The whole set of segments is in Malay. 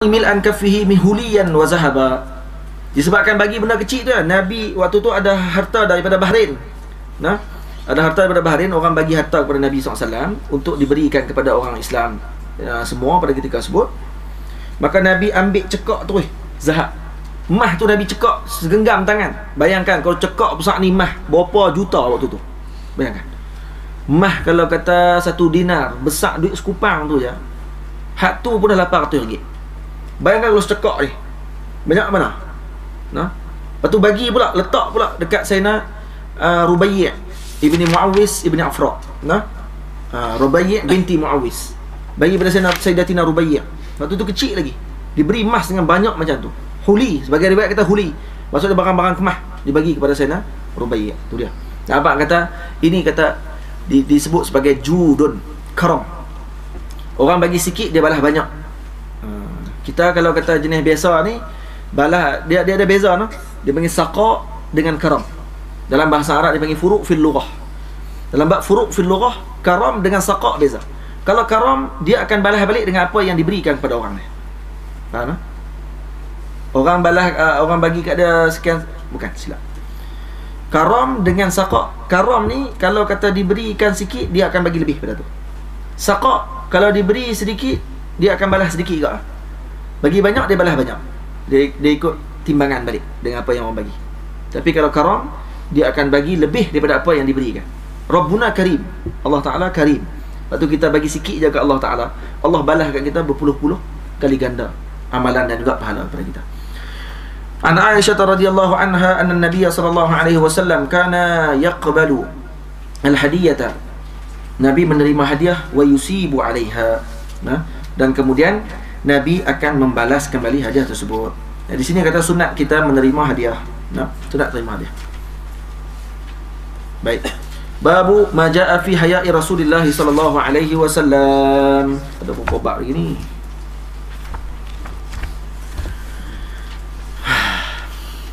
mil'an kaffihi mihuliyan wa zahaba. Disebabkan bagi benda kecil tu, Nabi waktu tu ada harta daripada Bahrain. Nah, ada harta daripada Bahrain, orang bagi harta kepada Nabi SAW untuk diberikan kepada orang Islam semua pada ketika tersebut. Maka Nabi ambil cekak tu zahab. Mah tu Nabi cekak segenggam tangan. Bayangkan kalau cekak besar ni mah berapa juta waktu tu. Bayangkan. Mah kalau kata 1 dinar, besar duit sekupang tu je. Hak tu pun dah RM800. Bayangkan kalau cekak ni. Banyak mana? Nah. Lepas tu bagi pula, letak pula dekat Sayyidina Rubayyi' ibni Muawis ibni Afra. Nah. Rubayyi' binti Muawis. Bagi pada Sayyidatina Rubayyi'. Waktu tu kecil lagi. Diberi emas dengan banyak macam tu. Huli, sebagai riwayat kata huli. Maksudnya barang-barang kemah dibagi kepada Sayyidina Rubayyi'. Tu dia. Abang kata ini kata disebut sebagai judun, karam. Orang bagi sikit dia balas banyak. Kita kalau kata jenis biasa ni balas dia ada beza no. Dia panggil saqa dengan karam. Dalam bahasa Arab dia panggil furuq fil lughah. Dalam bab furuq fil lughah, karam dengan saqa beza. Kalau karam dia akan balas balik dengan apa yang diberikan kepada orang ni. Faham? Orang balas orang bagi kat dia sekian, bukan silap. Karam dengan saqa. Karam ni kalau kata diberikan sikit dia akan bagi lebih pada tu. Saqa kalau diberi sedikit dia akan balas sedikit juga. Bagi banyak dia balas banyak. Dia ikut timbangan balik dengan apa yang orang bagi. Tapi kalau karam dia akan bagi lebih daripada apa yang diberikan. Rabbuna Karim. Allah Taala Karim. Lepas tu kita bagi sikit je kat Allah Taala, Allah balas kat kita berpuluh-puluh kali ganda amalan dan juga pahala kepada kita. An Aisyah radhiyallahu anha anna Nabiy sallallahu alaihi wasallam kana yaqbalu al-hadiyata. Nabi menerima hadiah wa yusibu 'alaiha. Nah, dan kemudian Nabi akan membalas kembali hadiah tersebut. Di sini kata sunat kita menerima hadiah. Nah, sunat terima hadiah. Baik. Babu ma jaa fi haya'i Rasulillah sallallahu alaihi wasallam. Ada pokok bab lagi ni.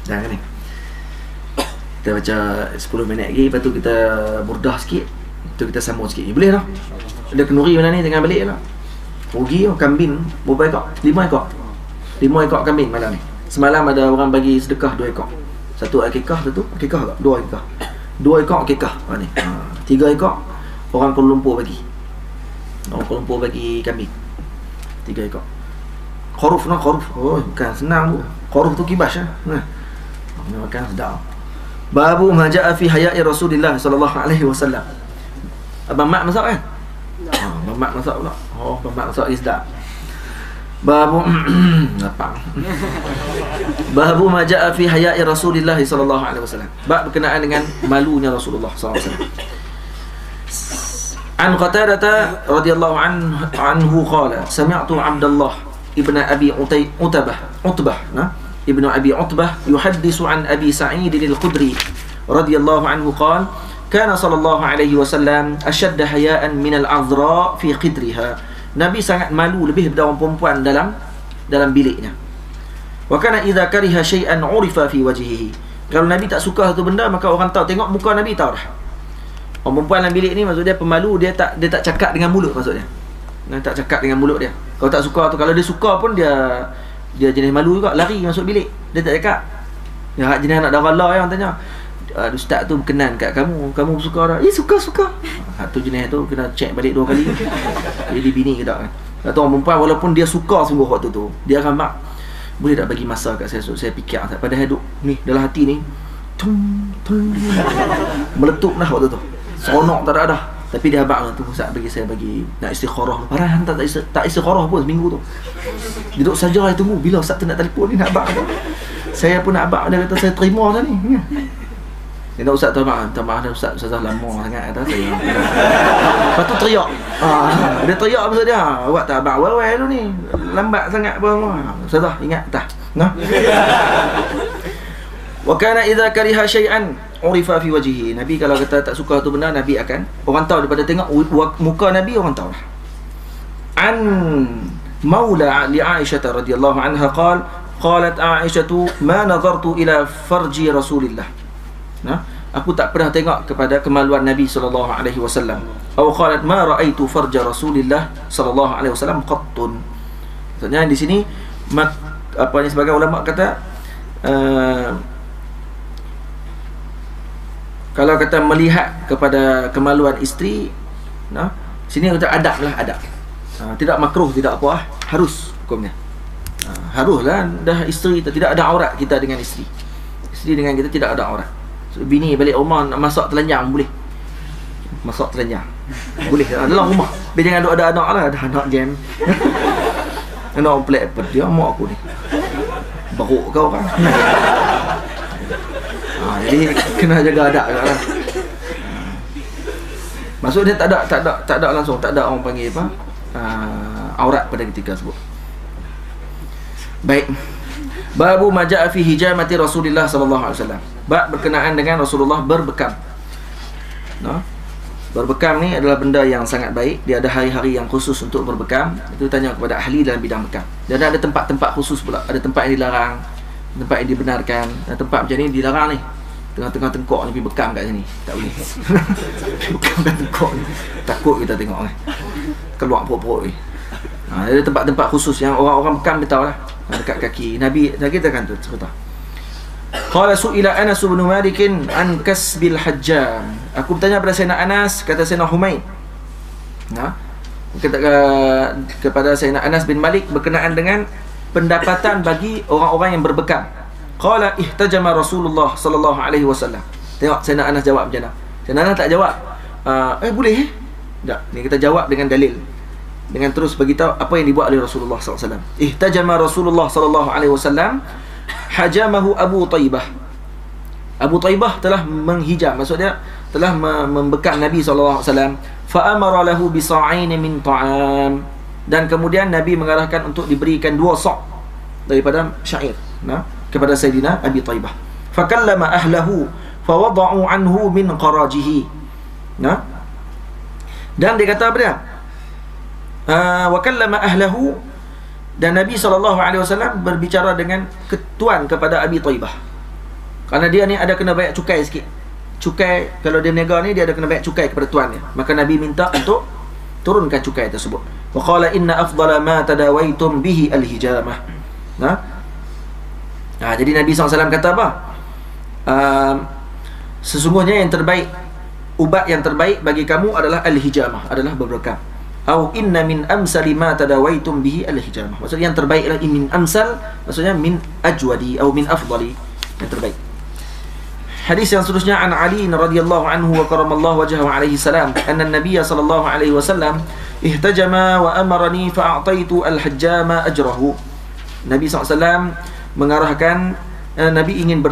Jangan ni. Kita baca 10 minit lagi, lepas tu kita burdah sikit. Tu kita sambung sikit. Boleh tak? Ada kenuri mana ni tengah balik lah. Rugi kambing berapa ekor? 5 ekor. 5 ekor kambing malam ni. Semalam ada orang bagi sedekah 2 ekor. Satu akikah, satu akikah tak? 2 akikah. 2 ekor akikah. Ni. 3 ekor orang Kuala Lumpur bagi. Orang Kuala Lumpur bagi kambing. 3 ekor. Khuruf nak khuruf. Oh, bukan senang tu. Khuruf tu kibas lah. Nah. Makan sedap. Babu ma jaa fi haya'i Rasulillah sallallahu alaihi wasallam. Abang Mak masak kan? Abang Mak masak pula. Oh, Abang Mak masak sedap. Babu lapang. Babu ma jaa fi haya'i Rasulillah sallallahu alaihi wasallam. Bab berkenaan dengan malunya Rasulullah sallallahu alaihi wasallam. An Qatadah radhiyallahu anhu qala sami'tu Abdullah ibn Abi Utbah, nah? Ibnu Abi Utbah yuhaddisu an Abi Sa'id al-Khudri radhiyallahu anhu qala kana sallallahu alaihi wasallam ashadda haya'an min al-'adhra fi qidriha. Nabi sangat malu lebih daripada orang perempuan dalam biliknya. Wa kana idza kariha shay'an 'urifa fi wajhihi. Kalau Nabi tak suka satu benda maka orang tahu, tengok muka Nabi tahu dah. Orang perempuan dalam bilik ni maksud dia pemalu, dia tak cakap dengan mulut maksudnya. Dia tak cakap dengan mulut dia. Kalau tak suka tu, kalau dia suka pun dia jenis malu juga, lari masuk bilik. Dia tak cakap. Ya, jenis anak darah yang tanya, ustaz tu berkenan kat kamu suka dah? Suka. Tu jenis tu kena check balik 2 kali. Jadi bini ke tak kan. Atau orang perempuan walaupun dia suka sungguh waktu tu, dia akan mak, boleh tak bagi masa kat saya fikir tak, padahal duk ni dalam hati ni tung meletup dah waktu tu. Seronok tak ada dah. Tapi dia abang tu, ustaz saya bagi nak istikharah. Parah hantar tak istikharah pun seminggu tu. Duduk saja dia tunggu bila ustaz tu nak telefon ni nak abang tu. Saya pun nak abang, dia kata saya terima dah ni. Dia nak ustaz tu abang, tambah dah ustaz lama sangat kata saya. Lepas tu teriak. Dia teriak maksud dia. Awak tak abang wewel tu ni. Lambat sangat apa. Ustaz ingat tak? Nah. Wa kana idza kariha syai'an urifa fi wajhihi. Nabi kalau kata tak suka tu benda, Nabi akan, orang tahu daripada tengok muka Nabi, orang tahu lah. An maula li Aisyah radhiyallahu anha qalat Aisyah ma nazartu ila farji Rasulillah. Nah, aku tak pernah tengok kepada kemaluan Nabi sallallahu alaihi wasallam. Atau qalat ma raaitu farja Rasulillah sallallahu alaihi wasallam qattun. Maksudnya di sini apa ni, sebagai ulama kata kalau kata melihat kepada kemaluan isteri, nah, sini kata adab lah, adab. Tidak makruh, tidak apa, harus hukumnya. Haruslah dah isteri, tidak ada aurat kita dengan isteri. Isteri dengan kita tidak ada aurat. So, bini balik rumah nak masak telanjang boleh. Masak telanjang boleh dalam rumah. Biar jangan ada anak lah, ada anak jam. Anak plek apa dia mak aku ni. Baruk kau kan. Jadi kena jaga adab lah. Maksud dia tak ada langsung, tak ada orang panggil apa? Aurat pada ketika tersebut. Baik. Babu maja'a fi hijamati Rasulullah sallallahu alaihi wasallam. Bab berkenaan dengan Rasulullah berbekam. Nah, berbekam ni adalah benda yang sangat baik. Dia ada hari-hari yang khusus untuk berbekam. Itu tanya kepada ahli dalam bidang bekam. Dan ada tempat-tempat khusus pula. Ada tempat yang dilarang, tempat yang dibenarkan. Dan tempat macam ni dilarang ni. Tengah-tengah tengkok ni pergi bekam kat sini. Tak boleh. Bekam kat tengkok ni. Takut kita tengok ni. Keluar perut-perut ni. Ada tempat-tempat khusus yang orang-orang bekam dia tahu lah. Dekat kaki Nabi, kita kan tu cerita. Qala su'ila Anas bin Malik an kasbil hajjam. Aku bertanya pada Sayyidina Anas, kata Sayyidina Humaid. Kepada Sayyidina Anas bin Malik berkenaan dengan pendapatan bagi orang-orang yang berbekam. Qala ihtajama Rasulullah sallallahu alaihi wasallam. Tengok Sayyidina Anas jawab macam mana. Sayyidina Anas tak jawab boleh tak. Ni kita jawab dengan dalil, dengan terus beritahu apa yang dibuat oleh Rasulullah SAW. Ihtajama Rasulullah SAW, hajamahu Abu Taibah. Abu Taibah telah menghijam, maksudnya telah membekam Nabi SAW. Fa'amara lahu bisa'ain min ta'am. Dan kemudian Nabi mengarahkan untuk diberikan 2 sa' daripada syair kepada Sayyidina Abi Taibah. Fakallama ahlahu fawada'u anhu min qarajihi. Dan dia kata apa dia? Wa kallama ahlahu, dan Nabi SAW berbicara dengan ketuan kepada Abi Taibah. Kerana dia ni ada kena bayar cukai sikit. Cukai, kalau dia berniaga ni dia ada kena bayar cukai kepada tuannya. Maka Nabi minta untuk turunkan cukai tersebut. Wa qala inna afdala ma tadawaitum bihi al-hijamah. Jadi Nabi SAW kata apa? Sesungguhnya yang terbaik, ubat yang terbaik bagi kamu adalah al-hijamah, adalah berbekam. Au inna min amsali ma tadawaitum bihi al-hijamah. Maksudnya yang terbaik adalah min amsal, maksudnya min ajwadi atau min afdali, yang terbaik. Hadis yang seterusnya an Ali radhiyallahu anhu wa karamallahu wajhahu alaihi salam anna an-nabiy sallallahu alaihi wasallam ihtajama wa amarani fa a'taitu al-hajjama ajrahu. Nabi SAW mengarahkan, Nabi ingin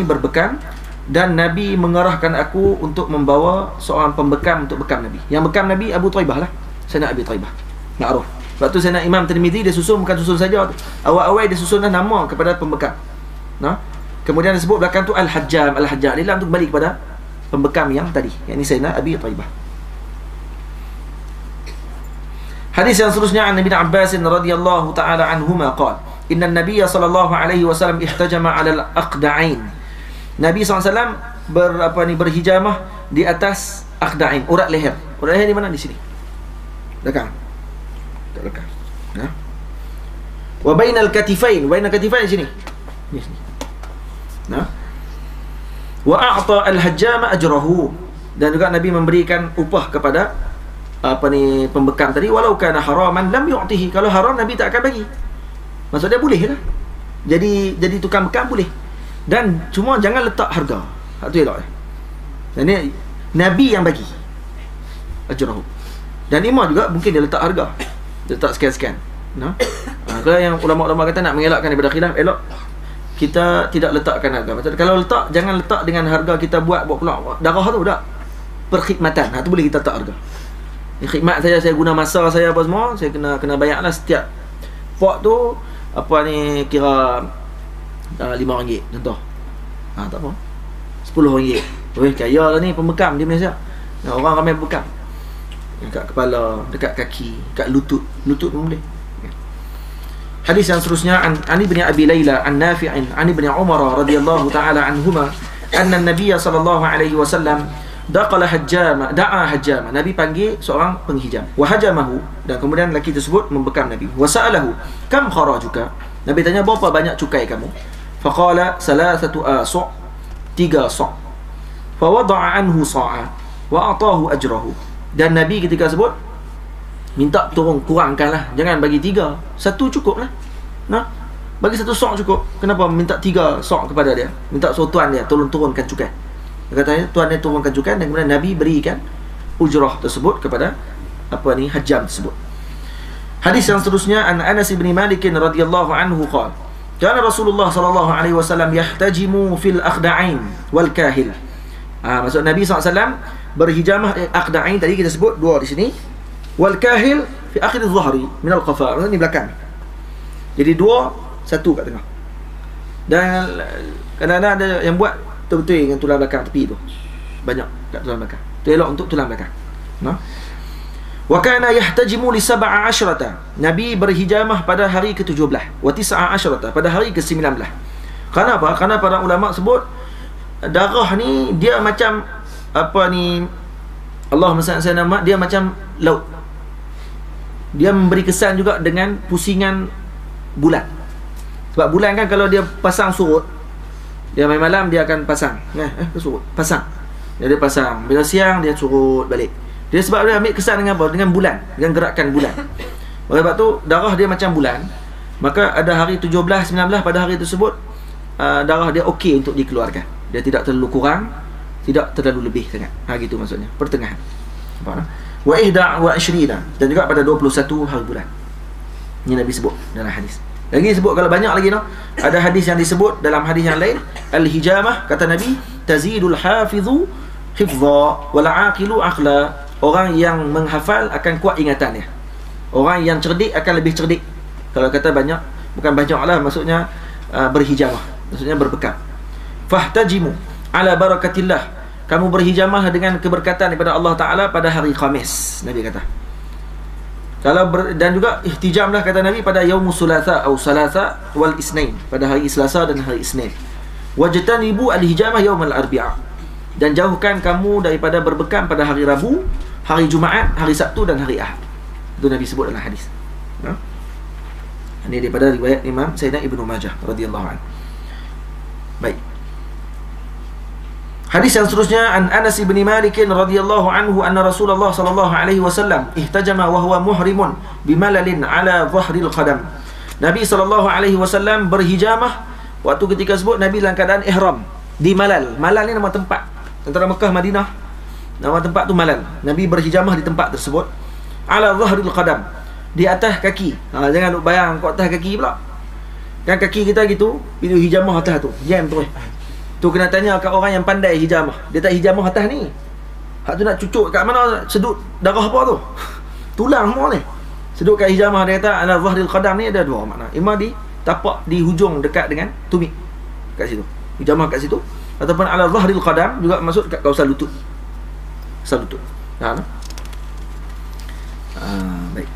berbekam, dan Nabi mengarahkan aku untuk membawa seorang pembekam untuk bekam Nabi. Yang bekam Nabi Abu Taibah lah, Sayyidina Abi Taibah. Ma'ruf. Sebab tu Sayyidina Imam Tirmizi dia susun, bukan susun saja. Awal-awal dia susunlah nama kepada pembekam. Kemudian disebut belakang tu Al-Hajjam. Al-Hajjam Al-Ilam tu kembali kepada pembekam yang tadi, yang ini Sayyidina Abi Taibah. Hadis yang seterusnya an Ibn Abbas radhiyallahu ta'ala anhuma qala inna an-nabiy sallallahu alaihi wasallam ihtajama 'ala al-aqda'ain. Nabi SAW berhijamah di atas aqda'ain, urat leher. Urat leher di mana? Di sini. Belakang. Tak belakang. Wa bainal katifain, bainal katifain di sini. Di sini. Wa a'ta al-hajjama ajrahu, dan juga Nabi memberikan upah kepada pembekam tadi, walau kana haraman lam yu'tihi. Kalau haram Nabi tak akan bagi. Maksudnya boleh lah. Jadi tukang bekam boleh. Dan cuma jangan letak harga. Hak tu elok. Dan ni Nabi yang bagi ajrahu. Dan imam juga mungkin dia letak harga. Dia letak sekian-sekian. Kalau yang ulama-ulama kata nak mengelakkan daripada khilaf, elok kita tidak letakkan harga. Maksudnya kalau letak, jangan letak dengan harga kita buat pula darah tu tak. Perkhidmatan. Hak tu boleh kita letak harga. Ni khidmat saya guna masa saya apa semua, saya kena bayarlah setiap pot tu kira RM5 contoh. Tak apa. RM10. Kaya lah ni pembekam di Malaysia. Orang ramai bekam. Dekat kepala, dekat kaki, dekat lutut. Lutut pun boleh. Hadis yang seterusnya an Ibn Abi Layla an Nafi'in an Ibn Umar radhiyallahu ta'ala anhuma anna an-nabiy sallallahu alaihi wasallam da'a hajjama. Nabi panggil seorang penghijam. Wa hajamahu, dan kemudian lelaki tersebut membekam Nabi. Wa sa'alahu kam kharajuka. Nabi tanya, berapa banyak cukai kamu? Faqala salasatu as', 3 sa'. Fa wada'a anhu sa'a wa atahu ajrahu. Dan Nabi ketika sebut, minta tolong kurangkanlah, jangan bagi 3, 1 cukup lah. Nah, bagi 1 sa' cukup. Kenapa minta 3 sa' kepada dia? Minta suruh tuan dia tolong turunkan cukai. Dia katanya tuan dia turunkan cukai, dan kemudian Nabi berikan ujrah tersebut kepada hajam tersebut. Hadis yang seterusnya, an Anas bin Malik radhiyallahu anhu qala, kana Rasulullah sallallahu alaihi wasallam yahtajimu fil akhda'ain wal kahil. Maksud Nabi SAW berhijamah akhda'ain, tadi kita sebut 2 di sini, wal kahil fi akhir az-zuhri min al-qafa, ni belakang. Jadi 2, 1 kat tengah. Dan kadang-kadang ada yang buat betul-betul dengan tulang belakang tepi tu. Banyak kat tulang belakang. Tu elok untuk tulang belakang. Nah. Wa kana yahtajimu li 17. Nabi berhijamah pada hari ke-17, wa 19 pada hari ke-19. Kenapa? Karena para ulama sebut darah ni dia macam Allahumma salli ala Muhammad, dia macam laut. Dia memberi kesan juga dengan pusingan bulan. Sebab bulan kan kalau dia pasang surut, dia main malam dia akan pasang. Surut, pasang. Dia pasang. Bila siang dia surut balik. Dia sebab dia ambil kesan dengan apa? Dengan bulan, dengan gerakan bulan. Oleh sebab tu darah dia macam bulan. Maka ada hari 17, 19 pada hari tersebut darah dia okey untuk dikeluarkan. Dia tidak terlalu kurang, tidak terlalu lebih sangat. Gitu maksudnya, pertengahan. Wa ihda wa ashrina, dan juga pada 21 hari bulan. Ini Nabi sebut dalam hadis. Lagi sebut kalau banyak lagi ada hadis yang disebut dalam hadis yang lain, al-hijamah kata Nabi, tazidul hafizu hifdha wal aqilu aqla. Orang yang menghafal akan kuat ingatannya. Orang yang cerdik akan lebih cerdik. Kalau kata banyak, bukan banyaklah, maksudnya berhijamah, maksudnya berbekam. Fahtajimu ala barakatillah. Kamu berhijamah dengan keberkatan daripada Allah Taala pada hari Khamis, Nabi kata. Dan juga ihtijamlah kata Nabi pada yaumus sulatsa atau salasa wal isnain, pada hari Selasa dan hari Isnin. Wajtanibu al-hijamah yaumal arbi'a. Dan jauhkan kamu daripada berbekam pada hari Rabu, hari Jumaat, hari Sabtu dan hari Ahad. Itu Nabi sebut dalam hadis. Ini daripada riwayat Imam Sayyidina Ibnu Majah radhiyallahu anhu. Baik. Hadis yang seterusnya, an Anas bin Malik radhiyallahu anhu anna Rasulullah sallallahu alaihi wasallam ihtajama wa huwa muhrimun bimalalin ala dhahril qadam. Nabi sallallahu alaihi wasallam berhijamah waktu ketika sebut Nabi dalam keadaan ihram di Malal. Malal ni nama tempat antara Mekah Madinah. Nama tempat tu Malal. Nabi berhijamah di tempat tersebut ala dhahril qadam, di atas kaki. Jangan duk bayang kat atas kaki pula. Kan kaki kita gitu, itu hijamah atas tu. Jam terus. Tu kena tanya kat orang yang pandai hijamah. Dia tak hijamah atas ni. Hak tu nak cucuk kat mana, sedut darah apa tu? Tulang semua ni. Sedut kat hijamah, dia kata ala dhahril qadam ni ada 2 makna. Ima di tapak di hujung dekat dengan tumit. Kat situ. Hijamah kat situ. Ataupun ala dhahril qadam juga maksud kat kawasan lutut. Kawasan lutut. Baik.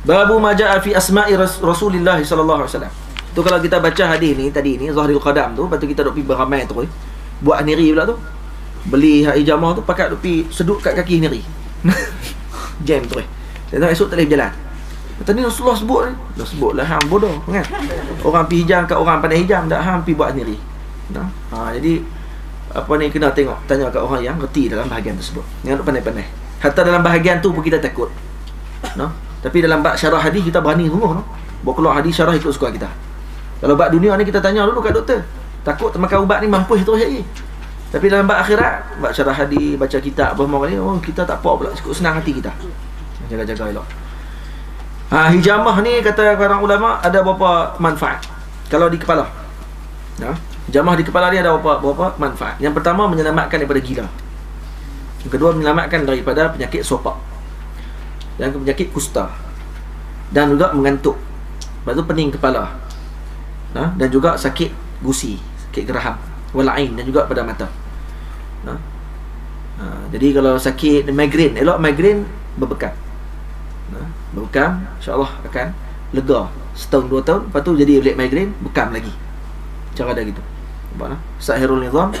Babu majaa fi asma'i Rasulillah sallallahu alaihi wasallam. Tu kalau kita baca hadis ni tadi ni Zahril Qadam tu, lepas tu kita duk pergi beramai terus. Buat niri pula tu. Beli hijamah tu pakai duk pergi sedut kat kaki niri. Jam terus. Dan esok tak boleh berjalan. Tadi Rasulullah sebut ni. Dah sebutlah hang bodoh kan. Orang pergi hijam kat orang pandai hijam, dak hang pergi buat niri. Jadi kena tengok, tanya kat orang yang reti dalam bahagian tersebut. Yang duk pandai-pandai. Hatta dalam bahagian tu pun kita takut. Tapi dalam bab syarah hadis kita berani sungguh bawa keluar hadis syarah ikut suka kita. Kalau bab dunia ni kita tanya dulu kat doktor. Takut termakan ubat ni mampu terus lagi. Tapi dalam bab akhirat, bab syarah hadis, baca kitab apa ni, kita tak apa pula, cukup senang hati kita. Jaga-jaga elok. Hijamah ni kata para ulama ada beberapa manfaat. Kalau di kepala. Hijamah di kepala ni ada beberapa manfaat. Yang pertama, menyelamatkan daripada gila. Yang kedua, menyelamatkan daripada penyakit sopak. Yang penyakit kusta. Dan juga mengantuk. Lepas tu pening kepala. Dan juga sakit gusi, sakit geraham, walain, dan juga pada mata. Jadi kalau sakit migrain, elok migrain berbekam. Berbekam, insya-Allah akan lega setahun 2 tahun, lepas tu jadi balik migrain, bekam lagi. Cara dia gitu. Nampak Sahirul Nizam,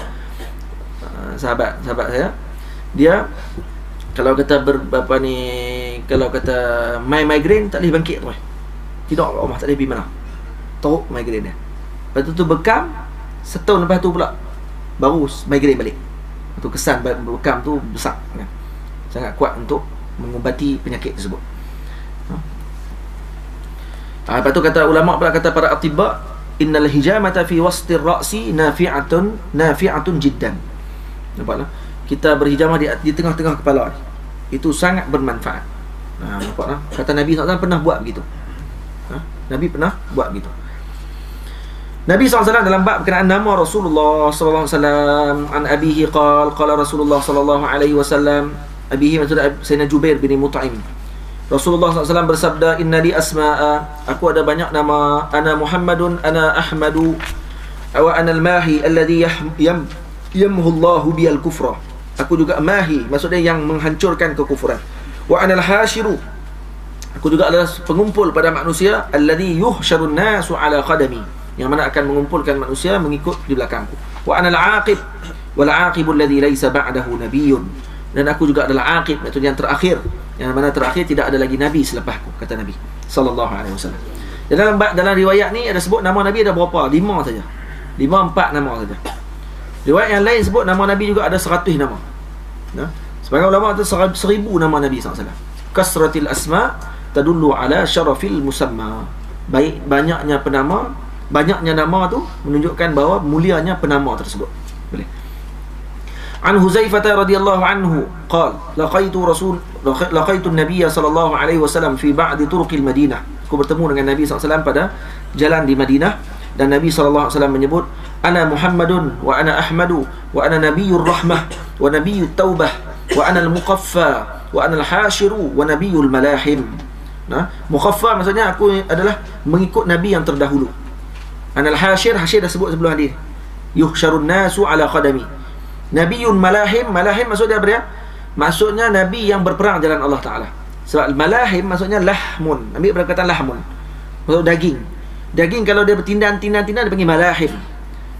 sahabat saya, dia kalau kata kalau kata migrain tak boleh bangkit tu. Tidak, Umar tak boleh pergi mana. Teruk migraine dia. Lepas tu bekam, setahun lepas tu pula baru migraine balik. Itu kesan bekam tu besar kan? Sangat kuat untuk mengubati penyakit tersebut. Lepas tu kata ulama pula, kata para atibba, innal hijamata fi wastir ra'si nafi'atun jiddan. Nampaklah, kita berhijamah di tengah-tengah kepala ni, itu sangat bermanfaat. Nampaklah, kata Nabi SAW pernah buat begitu. Nabi pernah buat begitu. Nabi SAW dalam bab berkenaan nama Rasulullah SAW, an abihi qala Rasulullah SAW, abihi maksudnya Sayyidina Jubair bin Mut'im. Rasulullah SAW bersabda, inna li asma'a, aku ada banyak nama, ana Muhammadun, ana Ahmadu, wa ana al-mahi alladhi yamhu Allahu biyal kufra. Aku juga mahi, maksudnya yang menghancurkan kekufuran. Wa ana al-hashiru, aku juga adalah pengumpul pada manusia, alladhi yuhsyarun nasu ala qadami, yang mana akan mengumpulkan manusia mengikut di belakangku. Wa ana al-aqib, wal aqibul ladzi laisa ba'dahu nabiyyun, dan aku juga adalah aqib, iaitu yang terakhir, yang mana terakhir tidak ada lagi nabi selepasku, kata Nabi sallallahu alaihi wasallam. Dan dalam riwayat ni ada sebut nama Nabi ada berapa? 5 saja. 4 nama saja. Riwayat yang lain sebut nama Nabi juga ada 100 nama. Nah, sebagai ulama ada 1000 nama Nabi sallallahu alaihi wasallam. Kasratil asma tadullu ala syarafil musamma. Baik banyaknya nama tu menunjukkan bahawa mulianya penama tersebut. Boleh. An Huzaifah radhiyallahu anhu qala laqaitu an-nabiy sallallahu alaihi wasallam fi ba'd turuqil Madinah. Aku bertemu dengan Nabi sallallahu alaihi wasallam pada jalan di Madinah, dan Nabi sallallahu alaihi wasallam menyebut, ana Muhammadun wa ana Ahmadu wa ana nabiyyur rahmah wa nabiyyut taubah wa ana al-muqaffa wa ana al-hashiru wa nabiyyul malahim. Nah, muqaffa maksudnya aku adalah mengikut nabi yang terdahulu. Ana al-hashir, hashir dah sebut sebelum hadis. Yuhsyarun nasu ala qadami. Nabiyyun malahim, malahim maksudnya apa dia? Maksudnya nabi yang berperang jalan Allah Taala. Sebab malahim maksudnya lahmun. Ambil perkataan lahmun. Maksud daging. Daging kalau dia bertindan dipanggil malahim.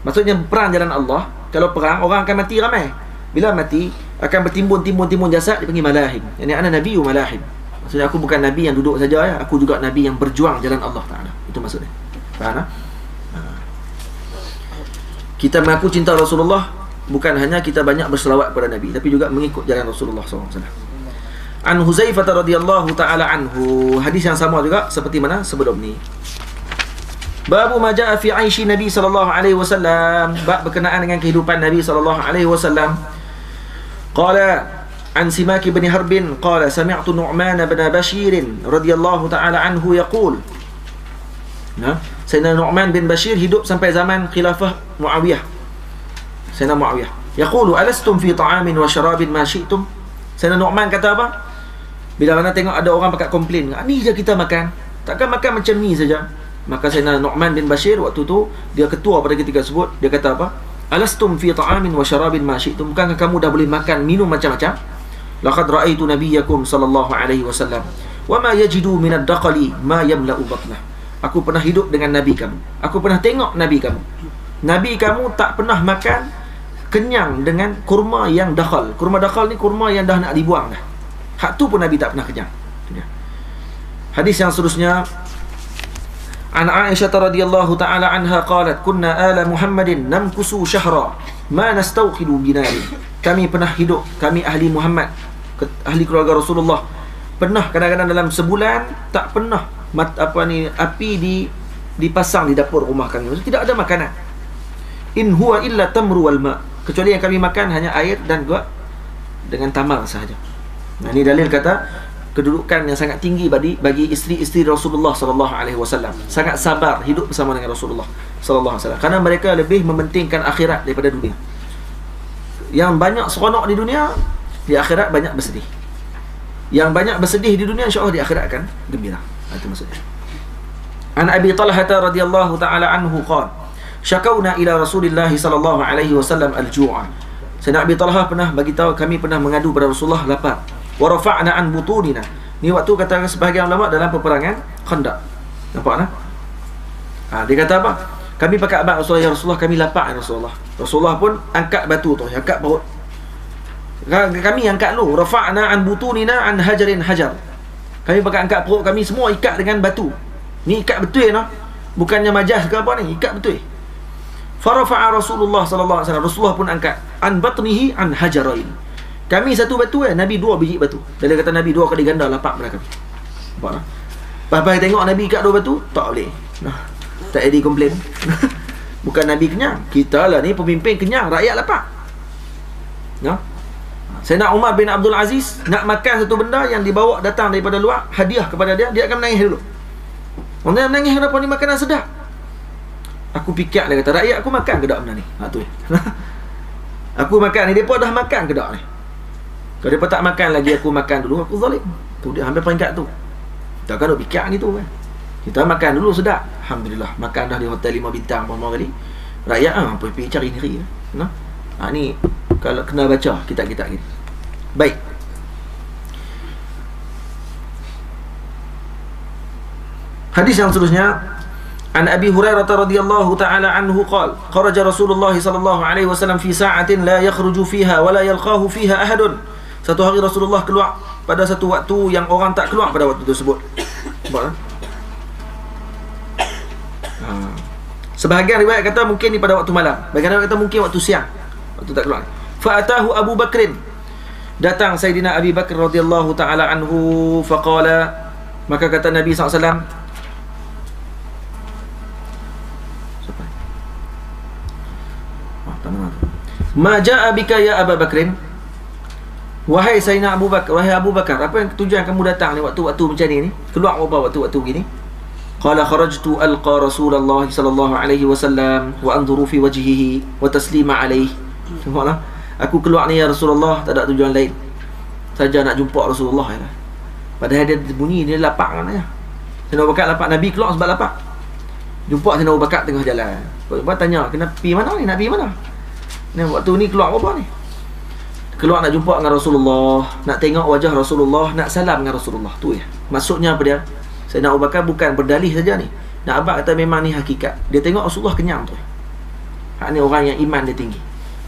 Maksudnya perang jalan Allah. Kalau perang orang akan mati ramai. Bila mati akan bertimbun jasad, dipanggil malahim. Yani ana nabiyyu malahim. Maksudnya aku bukan nabi yang duduk saja ya, aku juga nabi yang berjuang jalan Allah Taala. Itu maksudnya. Faham tak? Kita mengaku cinta Rasulullah bukan hanya kita banyak berselawat kepada Nabi, tapi juga mengikut jalan Rasulullah SAW. An Huzaifah radhiyallahu ta'ala anhu, hadis yang sama juga seperti mana sebelum ni. Babu ma jaa fi 'aishi Nabi sallallahu alaihi wasallam, bab berkenaan dengan kehidupan Nabi sallallahu alaihi wasallam. Qala an Simak bin Harbin qala sami'tu Nu'man bin Bashir radhiyallahu ta'ala anhu yaqul. Sayyidina Nu'man bin Bashir hidup sampai zaman khilafah Muawiyah. Sayyidina Muawiyah yaqulu alastum fi ta'amin wa syarabin ma syi'tum. Sayyidina Nu'man kata apa? Bila mana tengok ada orang pakat komplain, ni je kita makan, takkan makan macam ni saja. Maka Sayyidina Nu'man bin Bashir waktu tu, dia ketua pada ketika tersebut, dia kata apa? Alastum fi ta'amin wa syarabin ma syi'tum. Bukankah kamu dah boleh makan minum macam-macam? Laqad ra'aitu nabiyyakum sallallahu alaihi wasallam wa ma yajidu min ad-daqali ma yamla'u batnah. Aku pernah hidup dengan Nabi kamu. Aku pernah tengok Nabi kamu. Nabi kamu tak pernah makan kenyang dengan kurma yang dakhal. Kurma dakhal ni kurma yang dah nak dibuang dah. Hak tu pun Nabi tak pernah kenyang. Hadis yang seterusnya, an Aisyah radhiyallahu ta'ala anha qalat kunna ala Muhammadin namkusu syahra ma nastawqidu binari. Kami pernah hidup, kami ahli Muhammad, ahli keluarga Rasulullah, pernah kadang-kadang dalam sebulan tak pernah api dipasang di dapur rumah kami. Maksudnya tidak ada makanan. In huwa illa tamru wal ma, kecuali yang kami makan hanya air dan juga dengan tamar sahaja. Nah, ini dalil kata kedudukan yang sangat tinggi bagi isteri-isteri Rasulullah sallallahu alaihi wasallam. Sangat sabar hidup bersama dengan Rasulullah sallallahu alaihi wasallam, kerana mereka lebih mementingkan akhirat daripada dunia. Yang banyak seronok di dunia, di akhirat banyak bersedih. Yang banyak bersedih di dunia, insya-Allah di akhirat akan gembira. Itu maksudnya. An Abi Talhah radhiyallahu ta'ala anhu qala syakawna ila Rasulillah sallallahu alaihi wasallam al-ju'a. Sayyidina Abi Talhah pernah bagi tahu, kami pernah mengadu pada Rasulullah lapar. Wa rafa'na an butunina. Ni waktu kata sebahagian ulama dalam peperangan Khandaq. Nampak tak? Dia kata apa? Kami pakat abad Rasulullah, ya Rasulullah kami lapar ya Rasulullah. Rasulullah pun angkat batu tu, angkat perut. Kami angkat lu, rafa'na an butunina an hajarin hajar. Kami pakai angkat perut kami semua ikat dengan batu. Ni ikat betul noh. Bukannya majaz ke apa ni, ikat betul. Farafa'a Rasulullah sallallahu alaihi wasallam, Rasulullah pun angkat an batnihi an hajarain. Kami satu batu Nabi 2 biji batu. Dan dia kata Nabi 2 kali ganda lapak pada kami. Nampak tak? Bapak tengok Nabi ikat 2 batu, tak boleh. Nah, tak ada komplain. Bukan Nabi kenyang, kita lah ni pemimpin kenyang, rakyat lapak. Nah. Sayyidina Umar bin Abdul Aziz nak makan satu benda yang dibawa datang daripada luar, hadiah kepada dia, dia akan menangis dulu. Orang menangis kenapa ni makanan sedap? Aku fikir dia kata, rakyat aku makan ke tak benda ni? Ha tu. Aku makan ni, depa dah makan ke tak ni? Kalau depa tak makan lagi, aku makan dulu, aku zalim. Tu dia ambil peringkat tu. Takkan nak fikir gitu kan. Kita makan dulu sedap. Alhamdulillah, makan dah di hotel 5 bintang berapa kali. Rakyat apa pergi cari sendiri. Nah. Ha ni kalau kena baca kitab-kitab ni. Baik. Hadis yang seterusnya, An Abi Hurairah radhiyallahu taala anhu qala kharaja Rasulullah sallallahu alaihi wasallam fi sa'atin la yakhruju fiha wa la yalqahu fiha ahadun. Satu hari Rasulullah keluar pada satu waktu yang orang tak keluar pada waktu tersebut. Nampak tak? Sebahagian riwayat kata mungkin ni pada waktu malam, bahagian riwayat kata mungkin waktu siang, waktu tak keluar. Fa atahu Abu Bakrin, datang Sayyidina Abi Bakr radhiyallahu taala anhu, faqala, maka kata Nabi SAW, ma jaa bika ya Abu Bakrin, wahai Sayyidina Abu Bakar, wahai Abu Bakar, apa yang tujuan kamu datang ni waktu-waktu macam ni keluar apa waktu-waktu begini? Qala kharajtu alqa Rasulullah sallallahu alaihi wasallam wa anzuru fi wajhihi wa taslima alaihi. Tengoklah, aku keluar ni ya Rasulullah, tak ada tujuan lain, saja nak jumpa Rasulullah ya. Padahal dia bunyi dia lapak kan ya. Sayyidina Abu Bakar lapak, Nabi keluar sebab lapak. Jumpa Sayyidina Abu Bakar tengah jalan. Bapak tanya, kena pergi mana ni? Nak pergi mana? Ni waktu ni keluar apa ni? Keluar nak jumpa dengan Rasulullah, nak tengok wajah Rasulullah, nak salam dengan Rasulullah. Tu ya. Maksudnya apa dia? Sayyidina Abu Bakar bukan berdalih saja ni. Nak abang kata memang ni hakikat. Dia tengok Rasulullah kenyang tu. Hak ni orang yang iman dia tinggi.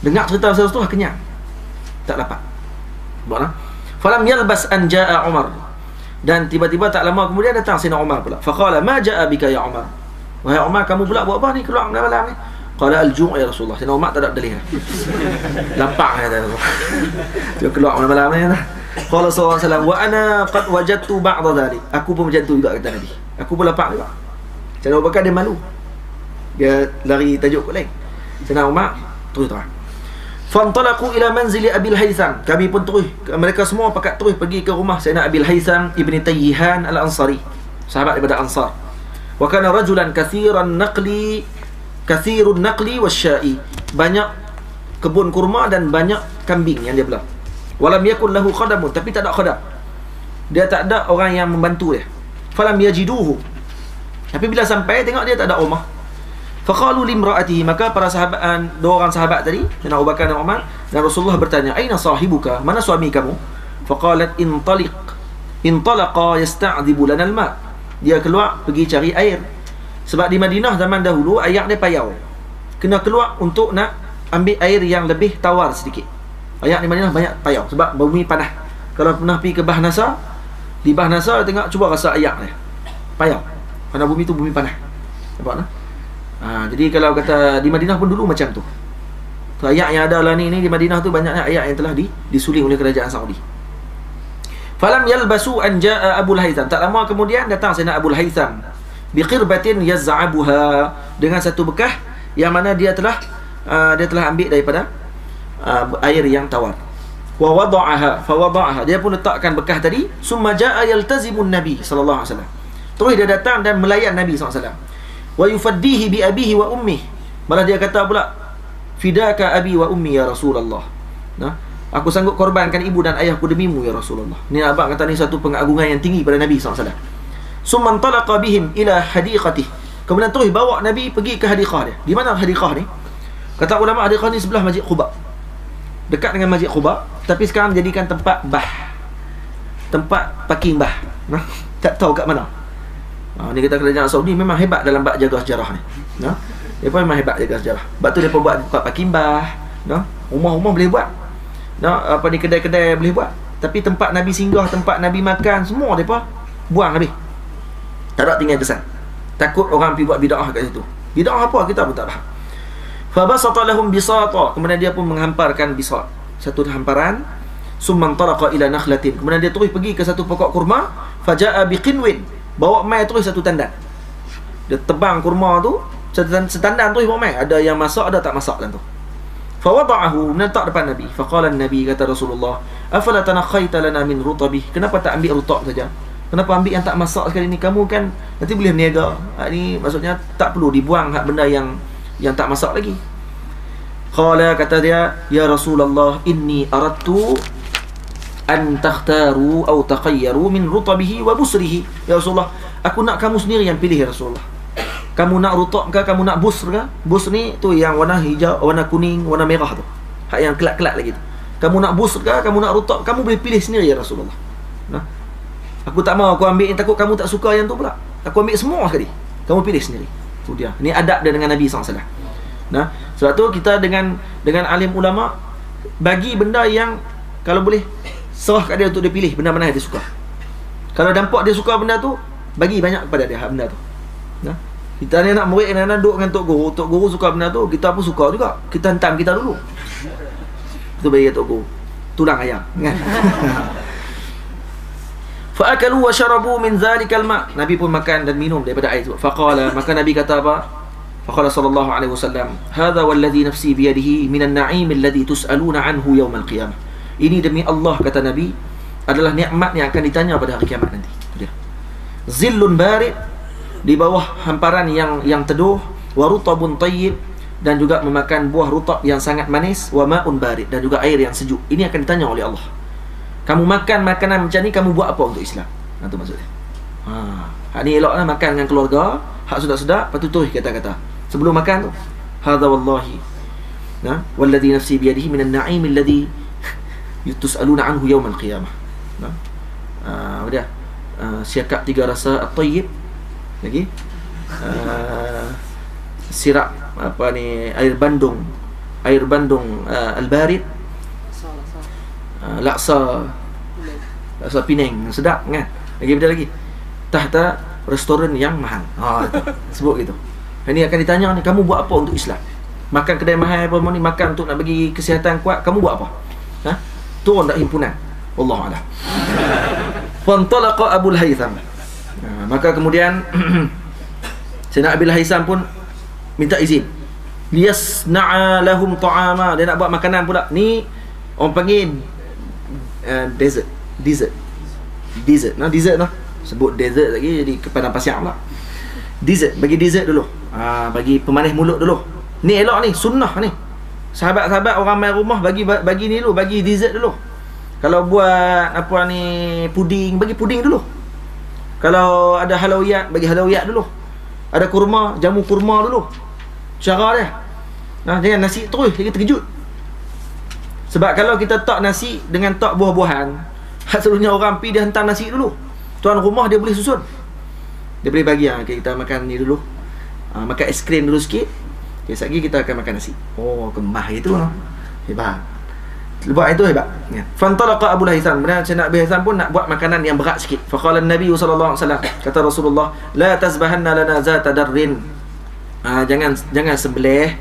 Dengar cerita Rasulullah kenyang. Tak dapat. Buatlah. Falam yalbas an jaa Umar. Dan tiba-tiba tak lama kemudian datang Sayyidina Umar pula. Faqala ma jaa bika ya Umar. Wahai Umar, kamu pula buat apa ni keluar malam ni? Qala al-ju' ya Rasulullah. Sayyidina Umar tak ada dalih. Lapar kata Rasulullah. Dia keluar malam ni. Qala sallallahu alaihi wasallam, wa ana qad wajadtu ba'dha dhalik. Aku pun macam tu juga kata Nabi. Aku pun lapar juga. Sayyidina Abu Bakar dia malu. Dia lari tajuk lain. Sayyidina Umar terus terang. Fantalaqu ila manzili Abil Haytham. Kami pun terus, mereka semua pakat terus pergi ke rumah Sayyidina Abil Haytham ibni Tayyihan al-Ansari, sahabat daripada Ansar. Wa kana rajulan kathirun naqli wasya'i. Banyak kebun kurma dan banyak kambing yang dia belah. Walam yakun lahu khadamun, tapi tak ada khadam. Dia tak ada orang yang membantu dia. Falam yajiduhu. Tapi bila sampai tengok dia tak ada rumah. Faqalu limra'atihi, maka para sahabat, dua orang sahabat tadi, Sayyidina Abu Bakar dan Umar, dan Rasulullah bertanya, aina sahibuka, mana suami kamu? Faqalat intalaqa yasta'dhibu lana al-ma'. Dia keluar pergi cari air. Sebab di Madinah zaman dahulu air dia payau. Kena keluar untuk nak ambil air yang lebih tawar sedikit. Air di Madinah banyak payau sebab bumi panas. Kalau pernah pergi ke Bahnasa, di Bahnasa tengok, cuba rasa air dia payau. Kerana bumi tu bumi panas. Nampak tak? Jadi kalau kata di Madinah pun dulu macam tu. Air yang ada lah ni di Madinah tu banyaknya air yang telah disuling oleh kerajaan Saudi. Falam yalbasu an jaa Abul Haytham. Tak lama kemudian datang Sayyidina Abul Haytham biqirbatin yaz'abuha, dengan satu bekah yang mana dia telah ambil daripada air yang tawar. Wa wada'aha, dia pun letakkan bekah tadi. Summa jaa yaltazimun Nabi sallallahu alaihi wasallam. Terus dia datang dan melayan Nabi sallallahu alaihi wasallam. Wa yufaddihi bi abihi wa ummihi. Malah dia kata pula, fidaka abi wa ummi ya Rasulullah. Nah, aku sanggup korbankan ibu dan ayahku demimu ya Rasulullah. Ni abang kata ni satu pengagungan yang tinggi pada Nabi SAW. Summan talaqa bihim ila hadiqatih. Kemudian terus bawa Nabi pergi ke hadiqah dia. Di mana hadiqah ni? Kata ulama, hadiqah ni sebelah Masjid Quba. Dekat dengan Masjid Quba, tapi sekarang dijadikan tempat tempat parking bah. Nah, tak tahu kat mana. Ni kita kerajaan Saudi memang hebat dalam bab jaga sejarah ni. Nah, dia pun memang hebat jaga sejarah. Sebab tu dia pun buat tempat parking bah. Nah, rumah-rumah boleh buat. Nah, apa ni, kedai-kedai boleh buat. Tapi tempat Nabi singgah, tempat Nabi makan, semua depa buang habis. Tak ada tinggal kesan. Takut orang pergi buat bid'ah kat situ. Bid'ah apa kita pun tak faham. Fa basata lahum bisata, kemudian dia pun menghamparkan bisat, satu hamparan. Summan talaqa ila nakhlatin, kemudian dia terus pergi ke satu pokok kurma. Faja'a biqinwin, bawa mai terus satu tandan. Dia tebang kurma tu, setandan terus bawa mai. Ada yang masak, ada tak masak dalam tu. Fa wada'ahu, menletak depan Nabi. Faqala Nabi, kata Rasulullah, afala tanakhaita lana min rutabih, kenapa tak ambil rutab saja? Kenapa ambil yang tak masak sekali ni? Kamu kan nanti boleh berniaga. Ni maksudnya tak perlu dibuang hak benda yang tak masak lagi. Qala, kata dia, ya Rasulullah, inni aradtu an takhtaru atau taqayyaru min rutabihi wa busrihi. Ya Rasulullah, aku nak kamu sendiri yang pilih ya Rasulullah. Kamu nak rutab ke, kamu nak busr ke? Busr ni tu yang warna hijau, warna kuning, warna merah tu. Hak yang kelak-kelak lagi tu. Kamu nak busr ke, kamu nak rutab, kamu boleh pilih sendiri ya Rasulullah. Nah, aku tak mau aku ambil yang takut kamu tak suka yang tu pula. Aku ambil semua sekali. Kamu pilih sendiri. Tu dia. Ni adab dia dengan Nabi SAW. Nah, sebab tu kita dengan alim ulama bagi benda yang kalau boleh serah kat dia untuk dia pilih benda mana yang dia suka. Kalau nampak dia suka benda tu, bagi banyak kepada dia benda tu. Nah, kita ni nak murid anak-anak duduk dengan Tok Guru suka benda tu, kita pun suka juga. Kita hentam kita dulu. Itu bagi Tok Guru. Tulang ayam, kan? Fa'akalu wa syarabu min zalikal ma'. Nabi pun makan dan minum daripada air itu. Faqala, maka Nabi kata apa? Faqala sallallahu alaihi wasallam, hadha walladhi nafsi biyadihi minan na'im alladhi tus'aluna anhu yawmal qiyamah. Ini demi Allah, kata Nabi, adalah nikmat yang akan ditanya pada hari kiamat nanti. Dia zillun barid, di bawah hamparan yang teduh, wa rutabun tayyib, dan juga memakan buah rutab yang sangat manis, wa ma'un barid, dan juga air yang sejuk. Ini akan ditanya oleh Allah. Kamu makan makanan macam ni, kamu buat apa untuk Islam? Itu maksudnya. Hak ni eloklah makan dengan keluarga, hak sedap-sedap, lepas tu tulis kata-kata sebelum makan tu. Hadza wallahi, walladhi nafsi biyadihi minan na'im alladhi tus'aluna anhu yawmal qiyamah. Apa dia? Siakap 3 rasa at-tayyib. Lagi sirap apa ni, air bandung al-barid, laksa Penang sedap kan. Lagi benda lagi, tahta restoran yang mahal. Itu sebut gitu. Ini akan ditanya ni, kamu buat apa untuk Islam? Makan kedai mahal apa ni, makan untuk nak bagi kesihatan kuat, kamu buat apa? Turun tak himpunan. Wallahu a'lam. Fantalaqa Abul Haytham. Maka kemudian Sayyidina Abil Haytham pun minta izin. Liyasna'a lahum ta'ama, dia nak buat makanan pula. Ni orang panggil dessert. Sebut dessert lagi jadi kepadang pasir pula. Dessert, bagi dessert dulu. Bagi pemanis mulut dulu. Ni elok ni, sunnah ni. Sahabat-sahabat orang main rumah bagi ni dulu, bagi dessert dulu. Kalau buat apa ni, puding, bagi puding dulu. Kalau ada halawiyat, bagi halawiyat dulu. Ada kurma, jamu kurma dulu. Cara dia. Jangan nasi terus, jadi terkejut. Sebab kalau kita tak nasi dengan tak buah-buahan, selalunya orang pergi dia hantar nasi dulu. Tuan rumah dia boleh susun. Dia boleh bagi kita makan ni dulu. Makan es krim dulu sikit. Sekejap lagi kita akan makan nasi. Oh, kemah itu hebat. Buat itu hebat. Fantalaqa Abu Haytham. Kemudian Sayyidina Abu Haytham pun nak buat makanan yang berat sikit. Faqala Nabi sallallahu alaihi wasallam, kata Rasulullah, la tazbahanna lana zata darrin. Jangan sembelih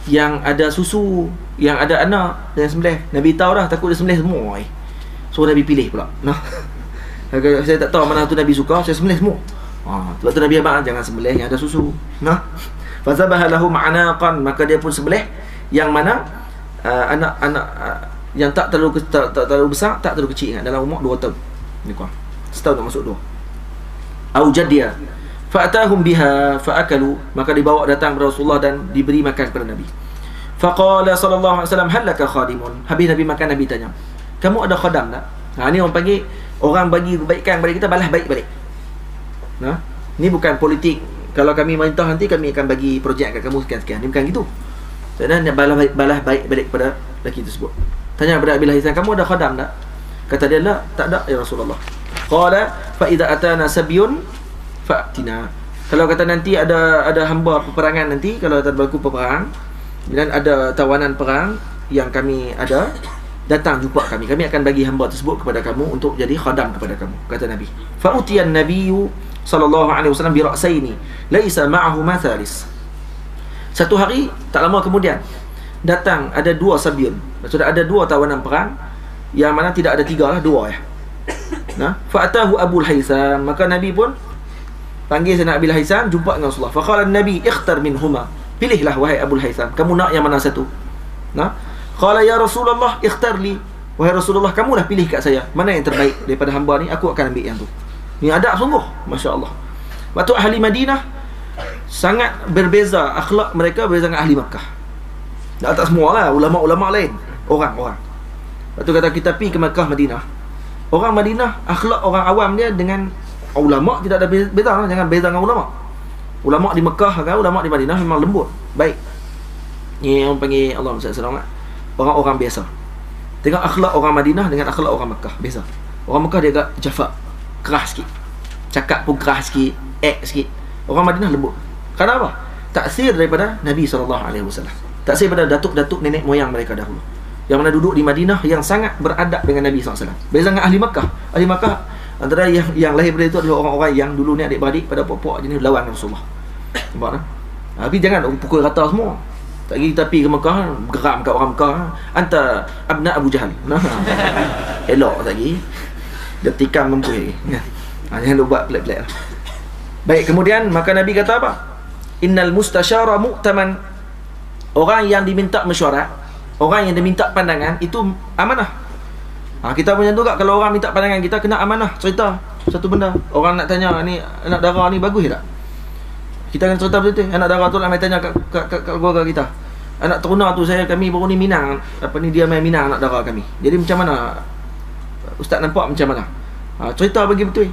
yang ada susu, yang ada anak, jangan sembelih. Nabi tahu dah, takut dia sembelih semua. So Nabi pilih pula. Saya tak tahu mana tu Nabi suka, saya sembelih semua. Sebab tu Nabi abang, jangan sembelih yang ada susu. Fazabaha lahum anaqan, maka dia pun sembelih yang mana anak-anak yang tak terlalu besar, tak terlalu kecil, ingat, dalam umur 2 tahun. Ni kurang. Setahun tak masuk 2. Au jadiyah. Fa'atahum biha fa'akalu, maka dibawa datang kepada Rasulullah dan diberi makan kepada Nabi. Faqala sallallahu alaihi wasallam, hal laka khadimun. Habis Nabi makan, Nabi tanya, kamu ada khadam tak? Ni orang panggil, orang bagi kebaikan kepada kita, balas baik balik. Ni bukan politik. Kalau kami merintah nanti, kami akan bagi projek kat kamu sekian-sekian. Ni bukan gitu. Dan balas baik balik kepada lelaki tersebut. Tanya kepada Abil Haytham, kamu ada khadam tak? Kata dia, la, tak ada ya Rasulullah. Qala fa idza atana sabyun fa'tina. Kalau kata nanti ada hamba peperangan nanti, kalau ada berlaku peperang dan ada tawanan perang yang kami ada, datang jumpa kami. Kami akan bagi hamba tersebut kepada kamu untuk jadi khadam kepada kamu, kata Nabi. Fa utiyan nabiyyu sallallahu alaihi wasallam bi ra'saini laisa ma'ahuma thalis. Satu hari tak lama kemudian datang ada dua sabiun. Maksudnya ada dua tawanan perang yang mana tidak ada tiga lah, dua ya. Nah, fa'atahu Abu Haitham, maka Nabi pun panggil Sayyidina Abi Haitham jumpa dengan Rasulullah. Faqala Nabi ikhtar minhuma, pilihlah wahai Abu Haitham, kamu nak yang mana satu? Nah, qala ya Rasulullah ikhtar li, wahai Rasulullah kamulah pilih kat saya mana yang terbaik daripada hamba ni, aku akan ambil yang tu. Ni adab sungguh, masya-Allah. Waktu ahli Madinah sangat berbeza akhlak mereka berbeza dengan ahli Makkah. Tak semua lah, ulama-ulama lain, orang-orang. Waktu kata kita pergi ke Makkah, Madinah, orang Madinah akhlak orang awam dia dengan ulama tidak ada beza lah. Jangan beza dengan ulama. Ulama di Mekah kan, ulama di Madinah memang lembut, baik. Ni yang panggil Allah SWT, orang-orang biasa. Tengok akhlak orang Madinah dengan akhlak orang Mekah, beza. Orang Mekah dia agak jafak, keras sikit, cakap pun keras sikit, act sikit. Orang Madinah lembut. Kenapa? Taksir daripada Nabi SAW. Taksir daripada datuk-datuk nenek moyang mereka dahulu, yang mana duduk di Madinah, yang sangat beradab dengan Nabi SAW. Beza dengan ahli Makkah. Ahli Makkah antara yang lahir pada itu adalah orang-orang yang dulu ni adik-beradik pada pokok jenis lawan Rasulullah. Nampak tak? Tapi jangan pukul rata semua. Tak lagi kita pergi ke Mekah, geram kat orang Mekah, anta abna Abu Jahal. Elok tak lagi. Dia tikam mampu lagi. Jangan lu buat pelik-pelik lah. Baik, kemudian maka Nabi kata apa? Innal mustasyara mu'taman. Orang yang diminta mesyuarat, orang yang diminta pandangan itu amanah. Kita punya tu tak, kalau orang minta pandangan kita kena amanah, cerita satu benda. Orang nak tanya ni anak dara ni bagus tak? Kita kena cerita betul-betul. Anak dara tu nak mai tanya kat keluarga kita. Anak teruna tu kami baru ni Minang, dia main Minang anak dara kami. Jadi macam mana? Ustaz nampak macam mana? Cerita bagi betul.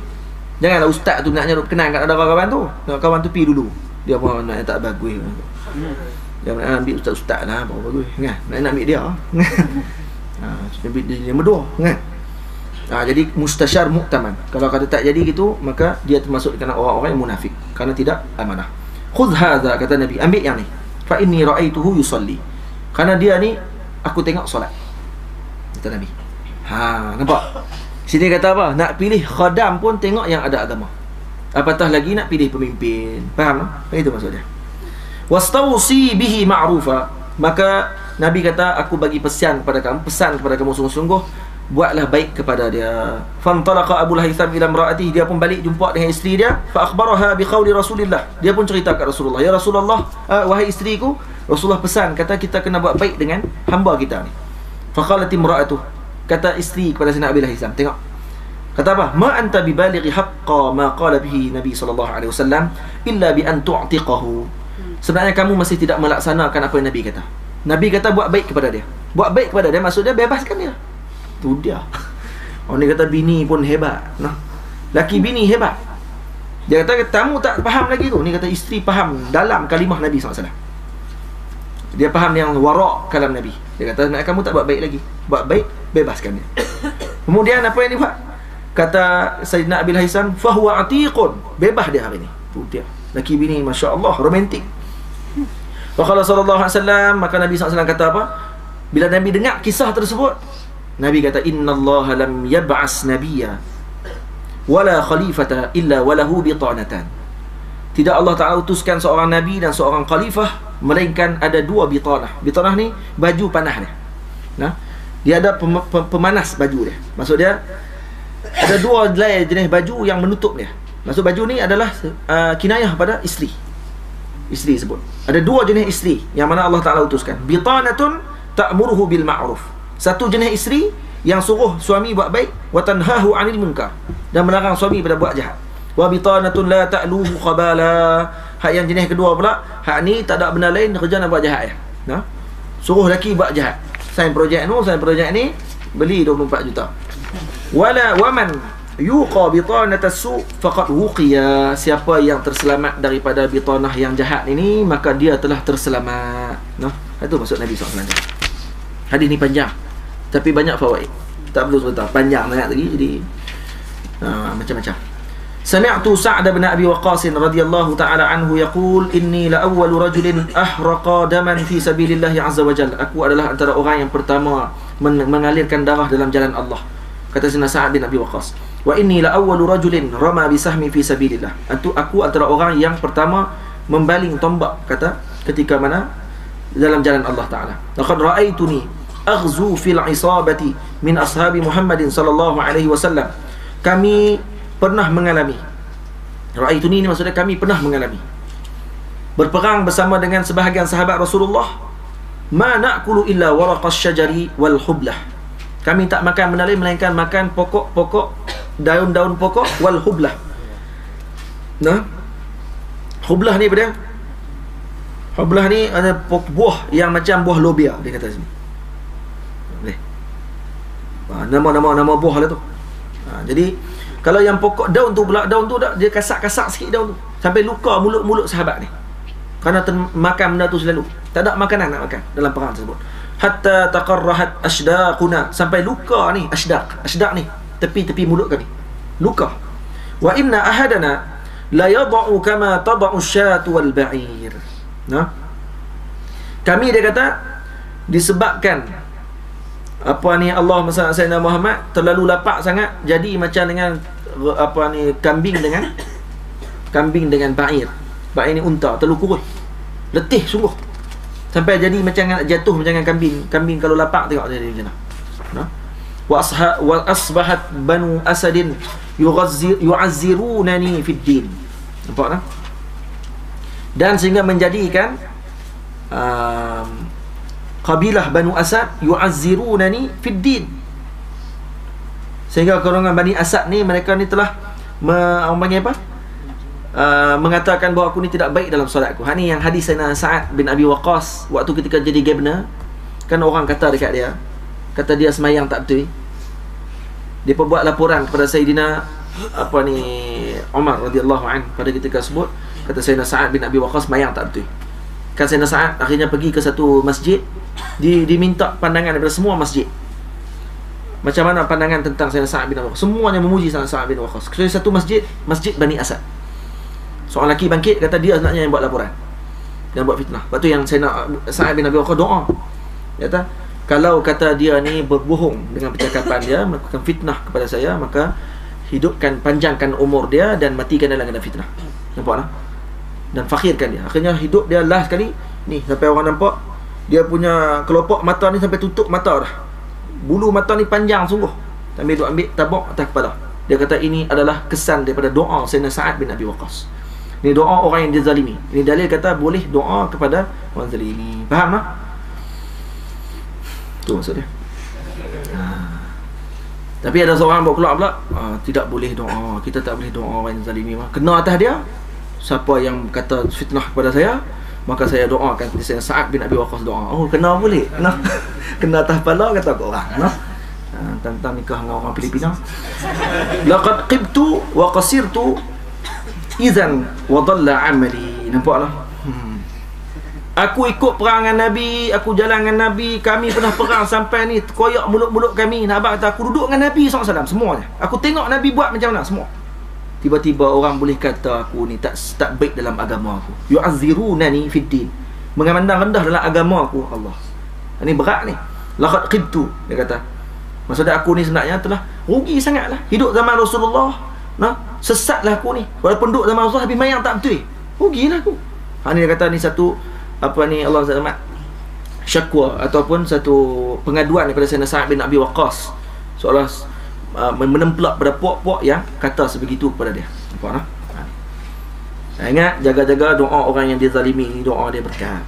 Janganlah ustaz tu nak kenal kat anak dara kawan tu. Nak kawan tu pergi dulu. Dia pun nak tak bagus. Dia nak ambil ustaz-ustaz lah, baru bagus kan? Nak ambil dia. Dia berdua kan? Jadi mustasyar mu'taman. Kalau kata tak jadi gitu, maka dia termasuk di kalangan orang-orang yang munafik, kerana tidak amanah. Khudh hadza, kata Nabi, ambil yang ni. Fa inni ra'aituhu yusalli. Kerana dia ni aku tengok solat, kata Nabi. Nampak? Sini kata apa? Nak pilih khadam pun tengok yang ada agama. Apatah lagi nak pilih pemimpin. Faham tak? Itu maksudnya. Wastawsi bihi ma'rufa. Maka Nabi kata, aku bagi pesan kepada kamu sungguh-sungguh, buatlah baik kepada dia. Fantalaqa Abu Haitham ila imraatihi, dia pun balik jumpa dengan isteri dia. Fa akhbaraha bi qauli Rasulillah, dia pun cerita kat Rasulullah, ya Rasulullah, wahai isteriku, Rasulullah pesan kata kita kena buat baik dengan hamba kita ni. Fa qalat imraatuh, kata isteri kepada Sayyidina Abi Haitham, tengok kata apa? Ma anta bibalighi haqqa ma qala bihi Nabi sallallahu alaihi wasallam illa bi an tu'tiqahu. Sebenarnya kamu masih tidak melaksanakan apa yang Nabi kata. Nabi kata buat baik kepada dia. Buat baik kepada dia maksudnya bebaskan dia. Tu dia. Orang ni kata bini pun hebat. Laki bini hebat. Dia kata kamu tak faham lagi tu. Ni kata isteri faham dalam kalimah Nabi SAW. Dia faham yang warak kalam Nabi. Dia kata kamu tak buat baik lagi. Buat baik, bebaskan dia. Kemudian apa yang dia buat? Kata Sayyidina Abi Haitham, fahuwa atiqun. Bebas dia hari ni. Tu dia. Laki bini Masya Allah romantik. Waqala sallallahu alaihi wasallam, maka Nabi SAW kata apa? Bila Nabi dengar kisah tersebut, Nabi kata, innallaha lam yab'as nabiyya wala khalifata illa walahu bitanatan. Tidak Allah Ta'ala utuskan seorang Nabi dan seorang khalifah, melainkan ada dua bitanah. Bitanah ni baju panah dia. Dia ada pemanas baju dia. Maksud dia ada dua jenis baju yang menutup dia. Maksud baju ni adalah kinayah pada isteri. Isteri sebut. Ada dua jenis isteri yang mana Allah Ta'ala utuskan. Bitanatun ta'muruhu bil ma'ruf. Satu jenis isteri yang suruh suami buat baik, wa tanhahu 'anil munkar, dan melarang suami pada buat jahat. Wa bitanatun la ta'luhu khabala. Hak yang jenis kedua pula, hak ni tak ada benda lain, kerja nak buat jahat ya. Suruh lelaki buat jahat. Sign projek ni, beli 24 juta. Wala waman yuqa bitanatas su faqad wuqiya. Siapa yang terselamat daripada bitanah yang jahat ini, maka dia telah terselamat. Itu maksud Nabi SAW. Hadis ni panjang tapi banyak fawaid. Tak perlu cerita panjang sangat lagi, jadi macam-macam. Sami'tu Sa'd bin Abi Waqqas radhiyallahu ta'ala anhu yaqul inni la awwalu rajulin ahraqa daman fi sabilillah azza wa jalla. Aku adalah antara orang yang pertama mengalirkan darah dalam jalan Allah. Kata Sayyidina Sa'ad bin Abi Waqqas, wa inni la awwalu rajulin rama bi sahmi fi sabilillah. Aku antara orang yang pertama membaling tombak, kata, ketika mana dalam jalan Allah Taala. Laqad ra'aituni aghzu fil isabati min ashabi Muhammadin sallallahu alaihi wasallam. Kami pernah mengalami, ra'aituni ini maksudnya kami pernah mengalami berperang bersama dengan sebahagian sahabat Rasulullah. Ma na'kulu illa waraqas syajari wal hublah. Kami tak makan benda lain melainkan makan pokok-pokok, daun-daun pokok, wal hublah. Nah, hublah ni apa dia? Hublah ni ada buah yang macam buah lobia, dia kata sini. Boleh. Nama buah lah tu. Jadi kalau yang pokok daun tu pula, daun tu dia kasak-kasak sikit daun tu sampai luka mulut-mulut sahabat ni. Kerana makan benda tu selalu. Tak ada makanan nak makan dalam perang tersebut. Hatta taqarrahat ashdaquna, sampai luka ni ashdaq ni tepi-tepi mulut kami luka. Wa inna ahadana la yad'u kama tad'u asyatu wal ba'ir. Nah, kami, dia kata, disebabkan apa ni, Allah Masya Sayyidina Muhammad terlalu lapar sangat, jadi macam dengan apa ni, kambing dengan ba'ir. Ba'ir ni unta, terlalu kurus, letih sungguh, sampai jadi macam nak jatuh macam dengan kambing kalau lapar tengok dia macam mana. Wa asbahat banu asadin yu'azzirunani fid din. Nampak tak? Dan sehingga menjadikan kabilah Banu Asad yu'azzirunani fid din, sehingga golongan Bani Asad ni, mereka ni telah orang panggil apa? Mengatakan bahawa aku ni tidak baik dalam solatku. Ni yang hadis Sayyidina Sa'ad bin Abi Waqqas waktu ketika jadi governor. Kan orang kata dekat dia, kata dia semayang tak betul. Dia buat laporan kepada Sayyidina apa ni, Umar radhiyallahu anhu pada ketika tersebut. Kata Sayyidina Sa'ad bin Abi Waqqas semayang tak betul. Kan Sayyidina Sa'ad akhirnya pergi ke satu masjid, diminta pandangan daripada semua masjid. Macam mana pandangan tentang Sayyidina Sa'ad bin Abi Waqqas? Semuanya memuji Sayyidina Sa'ad bin Abi Waqqas. Kecuali satu masjid, Masjid Bani Asad. Seorang lelaki bangkit, kata dia sebenarnya yang buat laporan, yang buat fitnah. Lepas tu yang Sayyidina Sa'ad bin Abi Waqqas doa, dia kata, kalau kata dia ni berbohong dengan percakapan dia, melakukan fitnah kepada saya, maka panjangkan umur dia dan matikan dalam keadaan fitnah. Nampak tak? Dan fakhirkan dia. Akhirnya hidup dia last sekali ni, sampai orang nampak dia punya kelopak mata ni sampai tutup mata dah. Bulu mata ni panjang sungguh. Sambil duk ambil tabuk atas kepala. Dia kata ini adalah kesan daripada doa Sayyidina Sa'ad bin Abi Waqqas. Ini doa orang yang dizalimi. Ini dalil kata boleh doa kepada orang zalimi. Faham tak? Tu maksud dia. Tapi ada seorang buat keluar pula, tidak boleh doa, kita tak boleh doa orang yang zalimi. Kena atas dia. Siapa yang kata fitnah kepada saya, maka saya doakan seperti Sayyidina Sa'ad bin Abi Waqqas doa. Oh, kena boleh. Kena atas kepala kata orang. Tentang nikah dengan orang Filipina. Laqad qibtu wa qasirtu idzan wa dhalla amali. Nampaklah. Aku ikut perang dengan Nabi, aku jalan dengan Nabi, kami pernah perang sampai ni koyak mulut-mulut kami. Nak abang kata aku duduk dengan Nabi SAW semuanya. Aku tengok Nabi buat macam mana semua. Tiba-tiba orang boleh kata aku ni tak baik dalam agama aku. Yu'azzirunani fid din. Memandang rendah dalam agama aku. Allah. Ini berat ni. Laqad qibtu, dia kata. Maksudnya aku ni sebenarnya telah rugi sangatlah. Hidup zaman Rasulullah, sesatlah aku ni. Walaupun duduk zaman Rasulullah habis mayang tak betul. Rugilah aku. Ni dia kata ni satu apa ni, Allah SWT syakwa ataupun satu pengaduan daripada Sayyidina Sa'ad bin Abi Waqqas, seolah menemplak pada puak-puak yang kata sebegitu kepada dia. Nampak tak? Ingat, jaga-jaga doa orang yang dizalimi ni, doa dia berkat.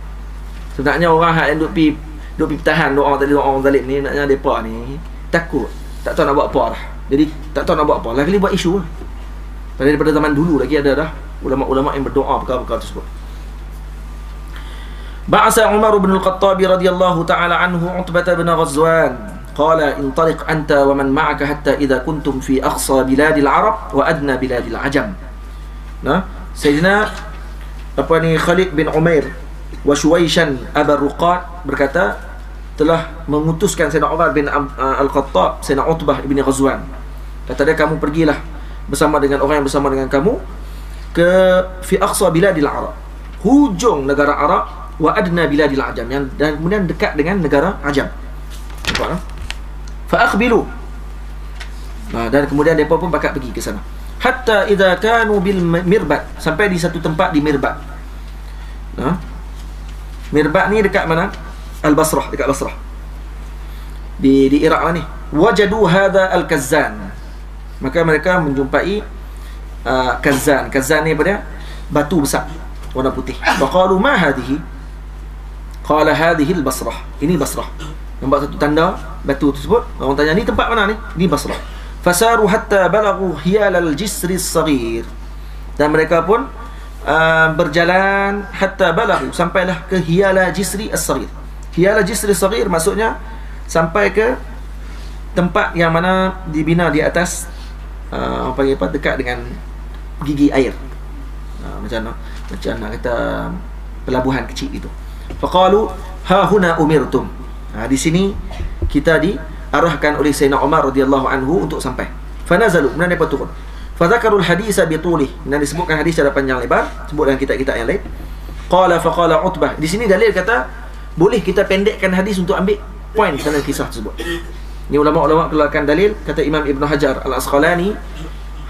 Sebenarnya orang yang duk pi bertahan doa tadi, doa orang zalim ni, naknya depa ni takut, tak tahu nak buat apa dah. Jadi tak tahu nak buat apa, lagi buat isu lah. Daripada zaman dulu lagi ada dah ulama-ulama yang berdoa perkara-perkara tersebut. Ba'asa Umar bin Al-Khattab radhiyallahu ta'ala anhu Utbah bin Ghazwan qala intaliq anta wa man ma'aka hatta idza kuntum fi aqsa biladil Arab wa adna biladil Ajam. Sayyidina Khalid bin Umair wa Shuwaishan Abu Ruqat berkata telah mengutuskan Sayyidina Umar bin Al-Khattab Sayyidina Utbah bin Ghazwan. Kata dia, kamu pergilah bersama dengan orang yang bersama dengan kamu ke fi aqsa biladil Arab, hujung negara Arab, wa adna biladil Ajam, yang dan kemudian dekat dengan negara Ajam. Nampak tak? Fa akhbilu, Dan kemudian mereka pun bakal pergi ke sana. Hatta idza kanu bil Mirbad, sampai di satu tempat di Mirbad. Mirbad ni dekat mana? Al-Basrah, dekat Basrah. Di Iraq lah ni. Wajadu hadha al-kazzan. Maka mereka menjumpai kazzan. Kazzan ni apa dia? Batu besar warna putih. Faqalu ma hadhihi? Qala hadhihi al-Basrah. Ini Basrah. Nampak satu tanda batu tersebut. Orang tanya, ni tempat mana ni? Ni Basrah. Fasaru hatta balaghu hiyal al-jisri as-saghir. Dan mereka pun berjalan hatta balaghu, sampailah ke hiyala jisri as-saghir. Hiyala jisri as-saghir maksudnya sampai ke tempat yang mana dibina di atas dekat dengan gigi air. Macam nak kata pelabuhan kecil itu. Faqalu ha huna umirtum. Di sini kita diarahkan oleh Sayyidina Umar radhiyallahu anhu untuk sampai. Fanazalu, kemudian mereka turun. Fadzakarul hadisa bitulih, dan disebutkan hadis secara panjang lebar, sebut dalam kitab-kitab yang lain. Faqala Utbah. Di sini dalil kata boleh kita pendekkan hadis untuk ambil poin dalam kisah tersebut. Ini ulama-ulama keluarkan dalil, kata Imam Ibn Hajar Al-Asqalani,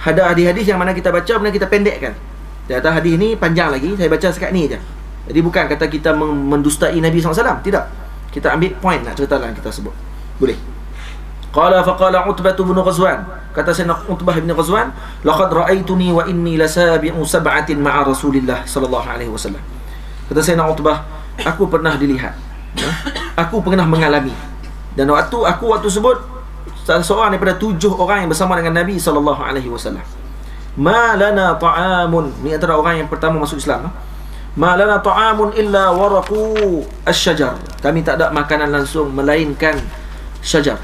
ada hadis-hadis yang mana kita baca kemudian kita pendekkan. Dia kata hadis ni panjang lagi, saya baca sekat ni je. Jadi bukan kata kita mendustai Nabi SAW, tidak. Kita ambil poin nak cerita dalam kita sebut. Boleh. Faqala Utbah bin Ghazwan, kata Sayyidina Utbah bin Ghazwan, laqad ra'aituni wa inni lasabi'u sab'atin ma'a Rasulillah sallallahu alaihi wasallam. Kata Sayyidina Utbah, aku pernah dilihat, aku pernah mengalami, dan waktu sebut salah seorang daripada 7 orang yang bersama dengan Nabi sallallahu alaihi wasallam. Ma lana ta'amun, ni antara orang yang pertama masuk Islam. Ma lana ta'amun illa waraqu asy-syajar. Kami tak ada makanan langsung melainkan syajar.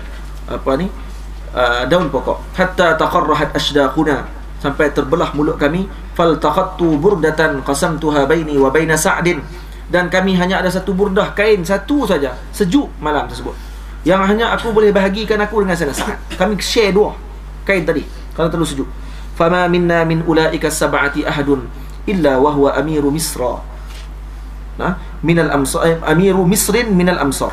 Daun pokok. Hatta taqarrahat ashdaquna, sampai terbelah mulut kami. Faltaqattu burdatan qasamtuha baini wa baina Sa'din, dan kami hanya ada satu burdah kain, satu saja, sejuk malam tersebut, yang hanya aku boleh bahagikan aku dengan Sayyidina Sa'ad. Kami share 2 kain tadi kalau terlalu sejuk. Fama minna min ulaika sab'ati ahadun illa wa huwa amiru Misra. Minal amsar, amiru Misrin minal amsar.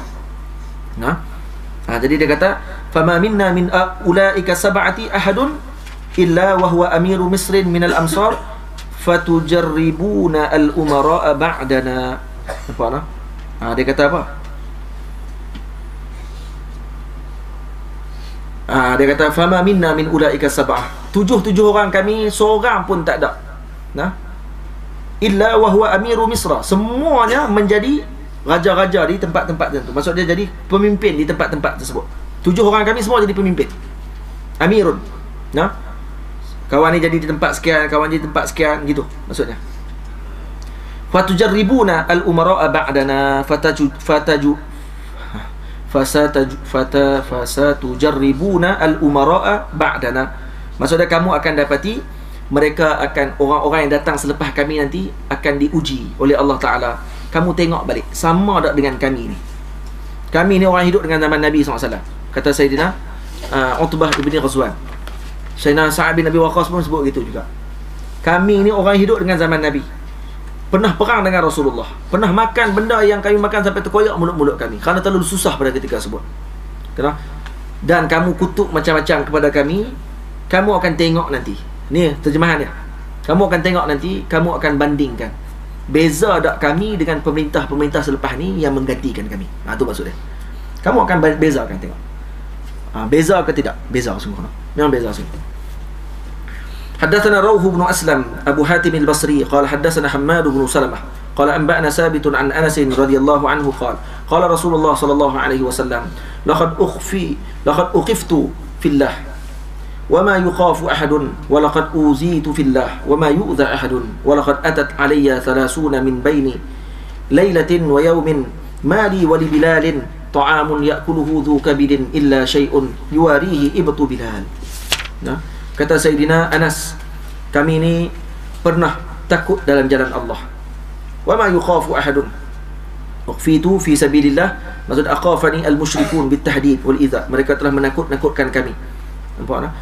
Jadi dia kata fama minna min ulaika sab'ati ahadun illa wa huwa amiru Misrin minal amsar fatujarribuna al-umara'a ba'dana. Nampak dia kata apa? Dia kata fama minna min ulaika sab'ah. 7 orang kami, seorang pun tak ada. Illa wa huwa amiru Misra. Semuanya menjadi raja-raja di tempat-tempat tertentu. Maksud dia jadi pemimpin di tempat-tempat tersebut. 7 orang kami semua jadi pemimpin. Amirun. Kawan ni jadi di tempat sekian, kawan jadi di tempat sekian, gitu maksudnya. Fatujarribuna al-umara'a ba'dana fasatujarribuna al-umara'a ba'dana. Maksudnya kamu akan dapati mereka akan, orang-orang yang datang selepas kami nanti akan diuji oleh Allah Ta'ala. Kamu tengok balik, sama tak dengan kami ni? Kami ni orang hidup dengan zaman Nabi SAW. Kata Sayyidina Utbah bin Ghazwan. Sayyidina Sa'ad bin Abi Waqqas pun sebut gitu juga. Kami ni orang hidup dengan zaman Nabi, pernah perang dengan Rasulullah, pernah makan benda yang kami makan sampai terkoyak mulut-mulut kami kerana terlalu susah pada ketika tersebut. Dan kamu kutuk macam-macam kepada kami, kamu akan tengok nanti. Ni terjemahan dia. Kamu akan tengok nanti, kamu akan bandingkan beza tak kami dengan pemerintah-pemerintah selepas ni yang menggantikan kami. Itu maksud dia. Kamu akan bezakan, tengok. Beza ke tidak? Beza sungguh. Memang beza sungguh. حدثنا روح بن أسلم أبو حاتم البصري قال حدثنا حماد بن سلمة قال أنبأنا ثابت عن أنس رضي الله عنه قال قال رسول الله صلى الله عليه وسلم لقد أخفت في الله وما يخاف أحد ولقد أوذيت في الله وما يؤذى أحد ولقد أتت علي 30 من بين ليلة ويوم ما لي ولبلال طعام يأكله ذو كبد إلا شيء يواريه إبط بلال. Kata Sayyidina Anas, kami ni pernah takut dalam jalan Allah. Wa ma yukhafu ahadun. Ukhfitu fi sabilillah. Maksud akhafani al-musyrikun bitahdid wal idza. Mereka telah menakut-nakutkan kami. Nampak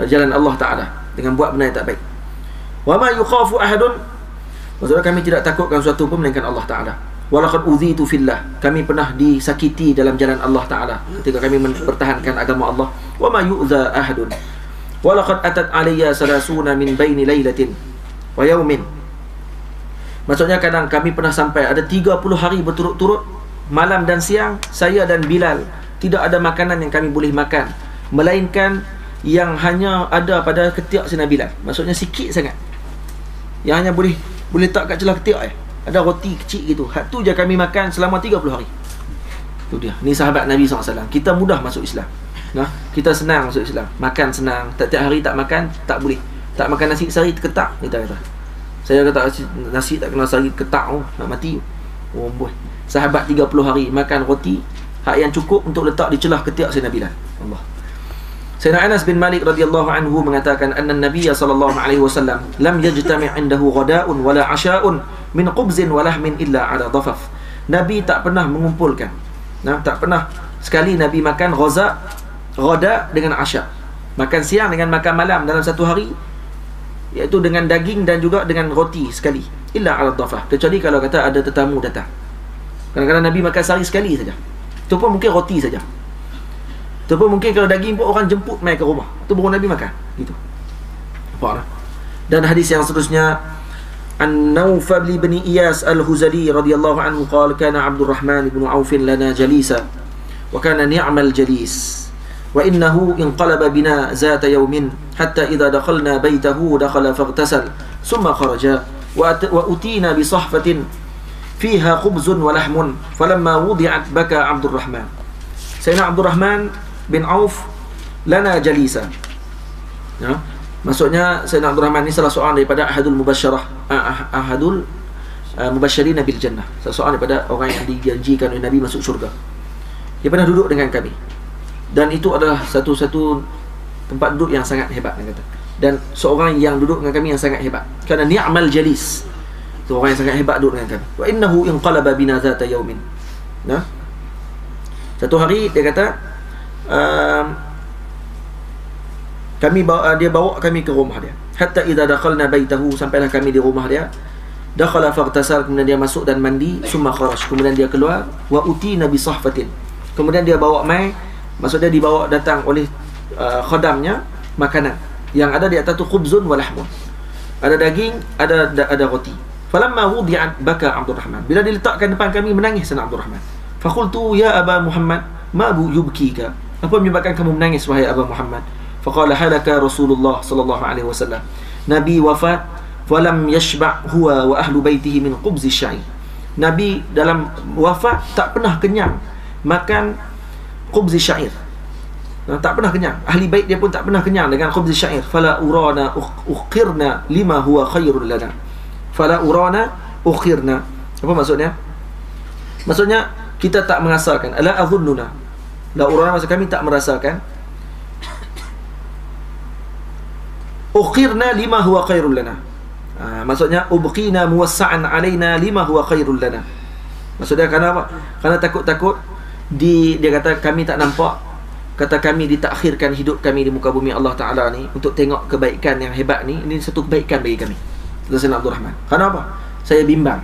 jalan Allah Taala dengan buat benda yang tak baik. Wa ma yukhafu ahadun. Maksudnya kami tidak takutkan sesuatu pun melainkan Allah Taala. Wa laqad udhitu fillah. Kami pernah disakiti dalam jalan Allah Taala ketika kami mempertahankan agama Allah. Wa ma yu'dha ahadun. walaqad atat alayya salasuna min baini lailatin wa yaumin. Maksudnya kadang kami pernah sampai ada 30 hari berturut-turut, malam dan siang, saya dan Bilal tidak ada makanan yang kami boleh makan melainkan yang hanya ada pada ketiak Sayyidina Bilal. Maksudnya sikit sangat, yang hanya boleh letak kat celah ketiak ada roti kecil gitu. Hak tu je kami makan selama 30 hari. Tu dia. Ni sahabat Nabi SAW. Kita mudah masuk Islam. Nah, kita senang masuk Islam. Makan senang. Tiap hari tak makan, tak boleh. Tak makan nasi sehari terketak, kita kata. Saya kata nasi tak kena sehari ketak, nak mati. Oh boy. Sahabat 30 hari makan roti hak yang cukup untuk letak di celah ketiak Sayyidina Bilal. Allah. Sayyidina Anas bin Malik radhiyallahu anhu mengatakan anna Nabiy sallallahu alaihi wasallam lam yajtami' indahu ghada'un wala 'asha'un min khubzin wa lahmin illa 'ala dhafaf. Nabi tak pernah mengumpulkan. Nah, tak pernah sekali Nabi makan ghada dengan asya. Makan siang dengan makan malam dalam satu hari, iaitu dengan daging dan juga dengan roti sekali. Illa 'ala dhafaf. Kecuali kalau kata ada tetamu datang. Kadang-kadang Nabi makan sehari sekali saja. Itu pun mungkin roti saja. Itu pun mungkin kalau daging pun orang jemput mai ke rumah, itu baru Nabi makan gitu. Nampak. Dan hadis yang seterusnya, An-Nawfal bin Iyas Al-Huzali radhiyallahu anhu qala kana Abdurrahman bin Auf lana jalisa wa kana ni'mal jalis wa innahu inqalaba bina zata yawmin hatta idha dakhalna baytahu dakhala faghtasal thumma kharaja wa utina bi sahfatin fiha khubzun wa lahmun falamma wudi'at baka Abdurrahman. Sayyidina Abdurrahman bin Auf lana jalisa. Ya, maksudnya Sayyidina Abdurrahman ni salah seorang daripada ahadul mubasyirin bil jannah, salah seorang daripada orang yang dijanjikan oleh Nabi masuk syurga. Dia pernah duduk dengan kami, dan itu adalah satu-satu tempat duduk yang sangat hebat, dia kata. Dan seorang yang duduk dengan kami yang sangat hebat, kerana ni'mal jalis, itu orang yang sangat hebat duduk dengan kami. Wa innahu inqalaba bina zata yaumin. Nah, satu hari dia kata dia bawa kami ke rumah dia. Hatta idza dakhalna baitahu, sampailah kami di rumah dia. Dakhala faghtasal, kemudian dia masuk dan mandi. Summa kharaj, kemudian dia keluar. Wa utina bi sahfatin, kemudian dia bawa mai, maksudnya dibawa datang oleh khadamnya makanan yang ada di atas tu khubzun wa lahmun. Ada daging, ada roti. Falamma wudi'at baka Abdurrahman. Bila diletakkan depan kami, menangis Sayyidina Abdurrahman. Fa qultu ya Aba Muhammad ma yubkika, apa menyebabkan kamu menangis wahai Aba Muhammad? Faqala halaka Rasulullah sallallahu alaihi wasallam, Nabi wafat walam yashba' huwa wa ahlu baitihi min khubz syai'. Nabi dalam wafat tak pernah kenyang makan khubz sya'ir. Tak pernah kenyang. Ahli bait dia pun tak pernah kenyang dengan khubz sya'ir. Fala urana ukhirna lima huwa khairul lana. Fala urana ukhirna. Apa maksudnya? Maksudnya kita tak merasakan. Ala adhunnuna. La urana, maksud kami tak merasakan. Ukhirna lima huwa khairul lana. Maksudnya ubqina muwassa'an alaina lima huwa khairul lana. Maksudnya kerana apa? Kerana takut-takut dia kata kami tak nampak, kata kami ditakhirkan hidup kami di muka bumi Allah Ta'ala ni untuk tengok kebaikan yang hebat ni. Ini satu kebaikan bagi kami, kata Sayyidina Abdurrahman. Kenapa? Saya bimbang,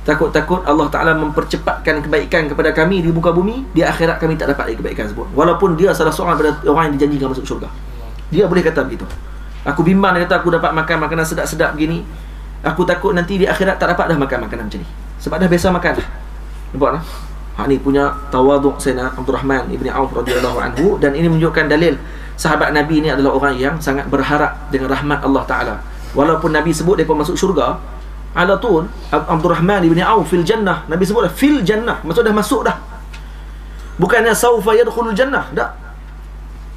takut-takut Allah Ta'ala mempercepatkan kebaikan kepada kami di muka bumi, di akhirat kami tak dapat lagi kebaikan tersebut. Walaupun dia salah seorang daripada orang yang dijanjikan masuk syurga, dia boleh kata begitu. Aku bimbang, dia kata aku dapat makan makanan sedap-sedap begini, aku takut nanti di akhirat tak dapat dah makan makanan macam ni, sebab dah biasa makan dah. Nampak tak? Ni punya tawaduk Sayyidina Abdurrahman ibni Auf radhiyallahu anhu. Dan ini menunjukkan dalil sahabat Nabi ni adalah orang yang sangat berharap dengan rahmat Allah Ta'ala. Walaupun Nabi sebut mereka masuk syurga, ala tun Abdurrahman ibni Auf fil jannah, Nabi sebut dah fil jannah, maksud dah masuk dah, bukannya saufa yadkhulul jannah. Tak,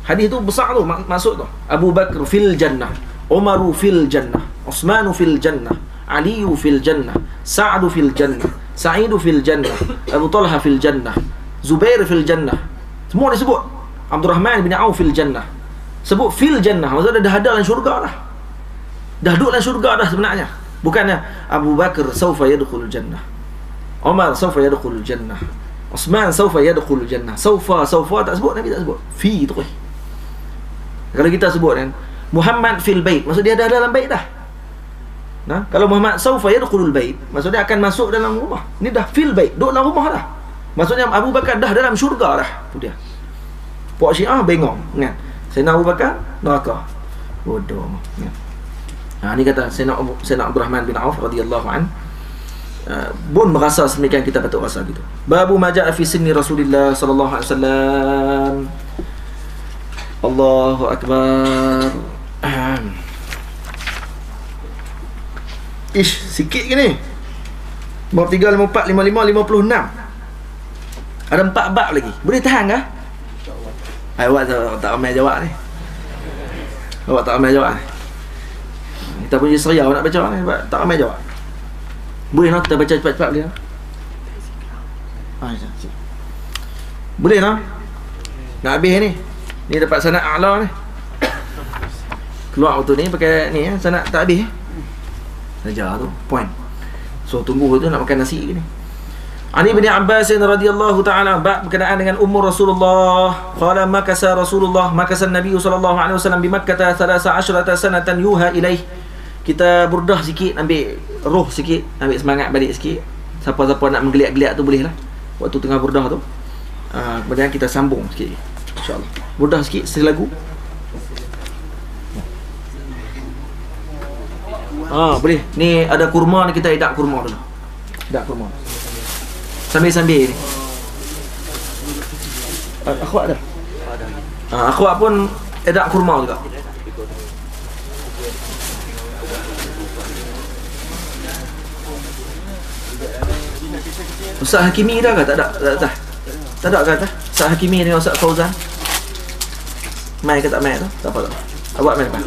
hadis tu besar tu, maksud tu Abu Bakar fil jannah, Umaru fil jannah, Utsmanu fil jannah, Aliyu fil jannah, Sa'adu fil jannah, Sa'idu fil jannah, Abu Talha fil jannah, Zubair fil jannah. Semua disebut. Abdurrahman bin Auf fil jannah, sebut fil jannah, maksudnya dah ada dalam syurga dah, dah duduk dalam syurga dah sebenarnya. Bukannya Abu Bakar saufa yadkhulul jannah, Umar saufa yadkhulul jannah, Utsman saufa yadkhulul jannah. Saufa tak sebut, Nabi tak sebut. Fi tu. Kalau kita sebut kan Muhammad fil bait, maksud dia dah dalam bait dah. Nah, kalau Muhammad saufa yadkhulul bait, maksudnya akan masuk dalam rumah. Ini dah fil bait, duduk dalam rumah dah. Maksudnya Abu Bakar dah dalam syurga dah. Tu dia. Puak Syiah bengong kan. Sayyidina Abu Bakar neraka. Bodoh. Ya. Ni kata Sayyidina Abdul Rahman bin Auf radhiyallahu an, pun merasa semikian kita patut rasa gitu. Babu maja'a fi sinni Rasulillah sallallahu alaihi wasallam. Allahu akbar. Ish, sikit ke ni? Bab 3, 54, 55, 56. Ada 4 bab lagi. Boleh tahan ke? Awak tak ramai jawab ni. Awak tak ramai jawab ni. Kita punya seriau nak baca ni, tak ramai jawab. Boleh nak kita baca cepat-cepat boleh tak? Boleh tak? Nak habis ni. Ni dapat sanad a'la ni. Keluar waktu ni pakai ni sanad tak habis. Saja tu point. So tunggu tu nak makan nasi ni. Ali bin Abbas radhiyallahu ta'ala bab berkenaan dengan umur Rasulullah. Qala makasa Rasulullah, makasa Nabi sallallahu alaihi wasallam di Makkah 13 sanatan yuha ilaih. Kita burdah sikit, ambil roh sikit, ambil semangat balik sikit. Siapa-siapa nak menggeliat-geliat tu boleh lah waktu tengah burdah tu. Kemudian kita sambung sikit insya-Allah. Burdah sikit selagu. Boleh. Ni ada kurma ni, kita edak kurma dulu. Edak kurma. Sambil-sambil ni. Akhwat ada? Akhwat pun edak kurma juga. Ustaz Hakimi dah ke? Tak ada. Tak ada ke atas? Ustaz Hakimi dengan Ustaz Fauzan. Mai ke tak mai tu? Tak apa tak. Awak mai apa?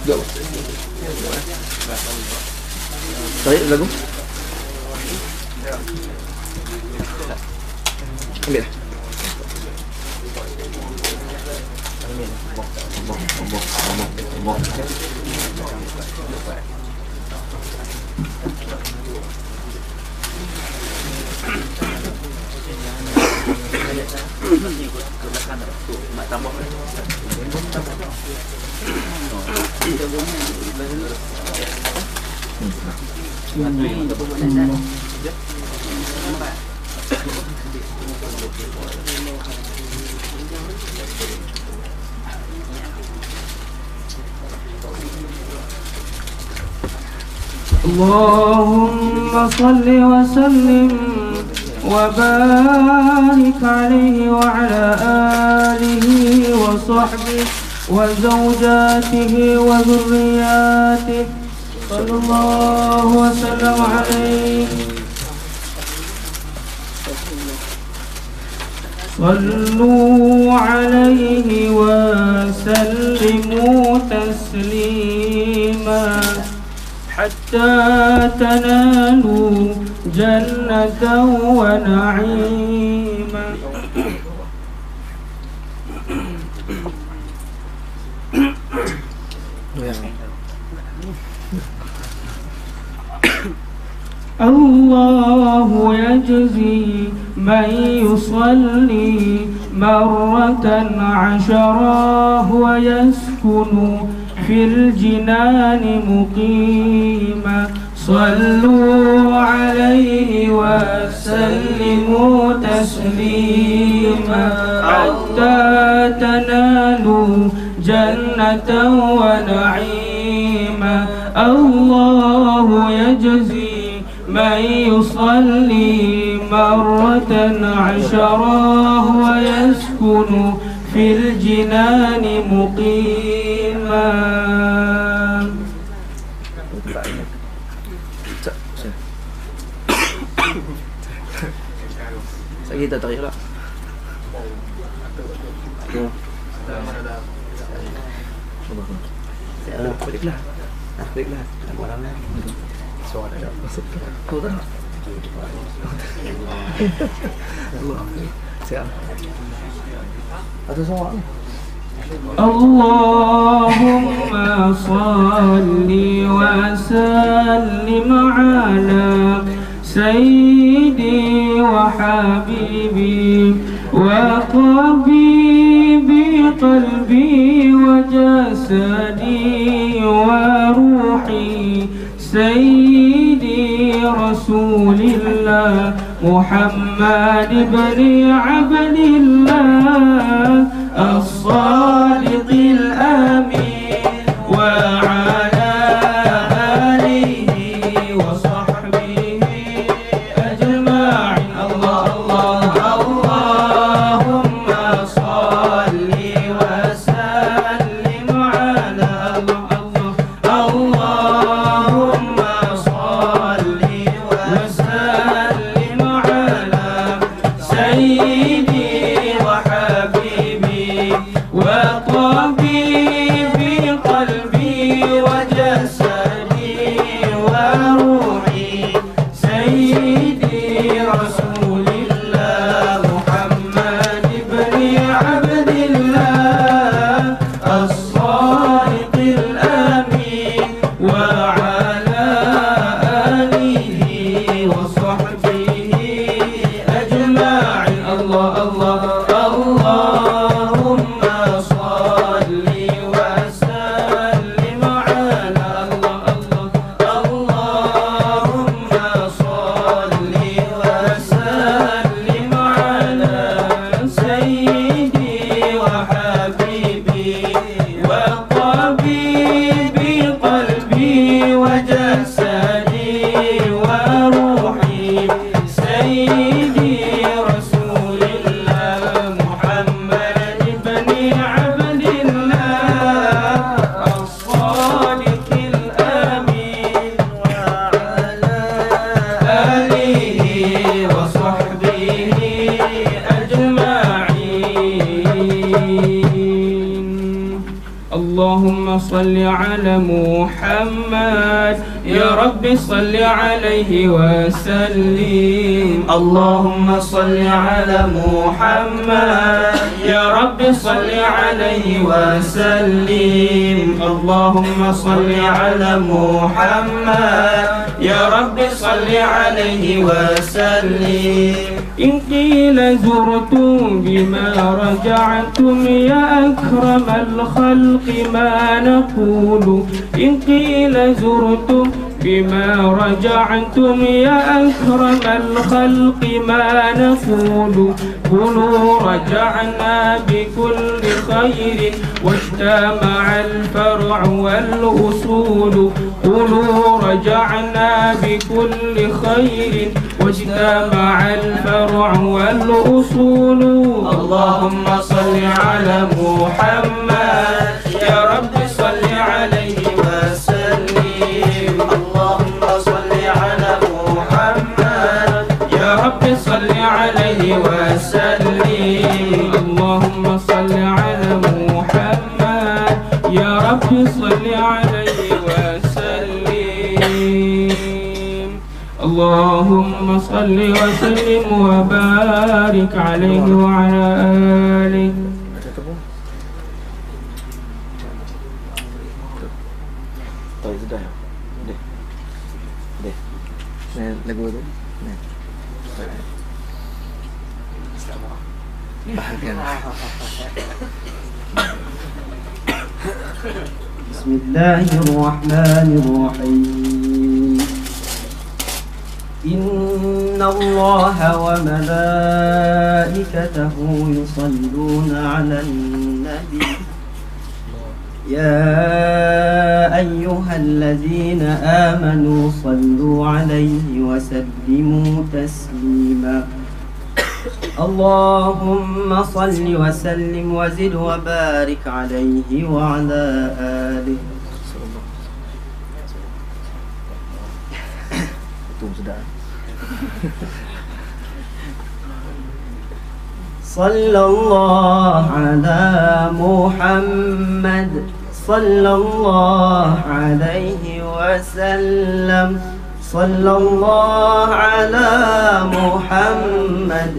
Jom. Tarik lagu. Ambil lah. اللهم صل وسلم وبارك عليه وعلى آله وصحبه وزوجاته وذرياته صلى الله وسلم عليه. صلوا عليه وسلموا تسليما حتى تنالوا جنة ونعيما. الله يجزي من يصلي مرة عشرة ويسكن في الجنان مقيما. صلوا عليه وسلموا تسليما حتى تنالوا جنة ونعيما. الله يجزي من يصلي مرة عشرة ويسكن في الجنان مقيما. Kita tarik lah. Baliklah. Baliklah. Suara dah. Kau tak? Allah. Ada soal ni. اللهم صل وسلم على سيدي وحبيبي وطبيبي قلبي وجسدي وروحي سيدي رسول الله محمد بن عبد الله الصادق الأمين وعلى آله وصحبه أجمعين. الله الله اللهم صل وسلم على اللهم صل وسلم على سيدي وحبيبي وطبيبي قلبي وجسدي وروحي سيدي رسول الله محمد بن عبد الله الصادق الأمين وعلى آله وصحبه أجمعين. الله الله اللهم صل وسلم على اللهم صل وسلم على سيدي وحبيبي وطبيبي قلبي وجسدي وروحي سيدي رسول الله محمد بن عبد الله الصادق الأمين وعلى آله وصحبه أجمعين. اللهم صل على محمد يا رب صل عليه وسلم. اللهم صل على محمد يا رب صل عليه وسلم. اللهم صل على محمد يا رب صل عليه وسلم. إن قيل زرتم بما رجعتم يا أكرم الخلق ما نقول. إن قيل زرتم بما رجعتم يا أكرم الخلق ما نقول. قولوا رجعنا بكل خير واجتمع الفرع والأصول. قولوا رجعنا بكل خير واجتمع الفرع والأصول. اللهم صل على محمد يا رب صل عليه وسلم. اللهم صل على محمد يا رب صل عليه وسلم. اللهم صل على محمد يا رب صل عليه وسلم. اللهم صل وسلم وبارك عليه وعلى آله. Tahu sudah. Deh. Deh. Nah, lagu tu. Nah. Bahagia. بسم الله الرحمن الرحيم. إن الله وملائكته يصلون على النبي يا أيها الذين آمنوا صلوا عليه وسلموا تسليما. اللهم صل وسلم وزد وبارك عليه وعلى آله. صلى الله على محمد صلى الله عليه وسلم. صلى الله على محمد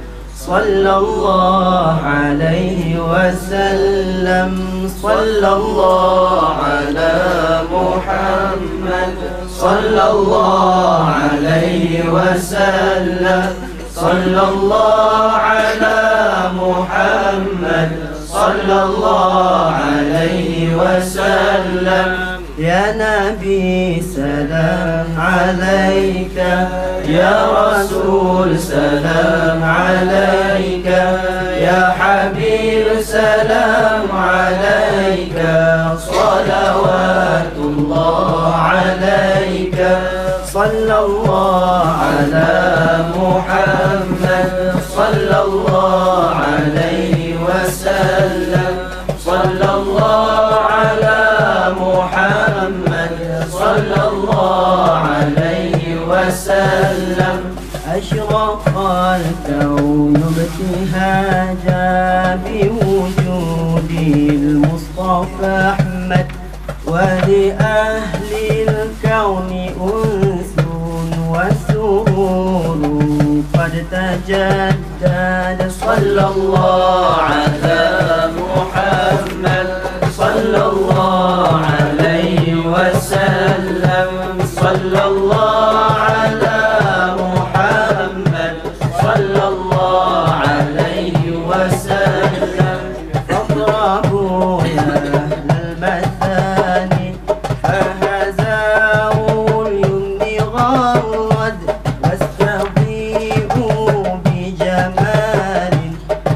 صلى الله عليه وسلم صلى الله على محمد صلى الله عليه وسلم صلى الله على محمد صلى الله عليه وسلم يا نبي سلام عليك يا رسول سلام عليك يا حبيب سلام عليك صلوات الله عليك صلى الله على محمد صلى الله عليه وسلم صلى الله على محمد صلى الله عليه وسلم أشرق الكون ابتهاجا بوجود المصطفى أحمد ولأهل الكون أنس وسرور قد تجدد صلى الله على محمد صلى الله عليه وسلم صلى الله على محمد صلى الله عليه وسلم فاضربوا يا أهل المثاني فهزاء اليمن غرد واستضيئوا بجمال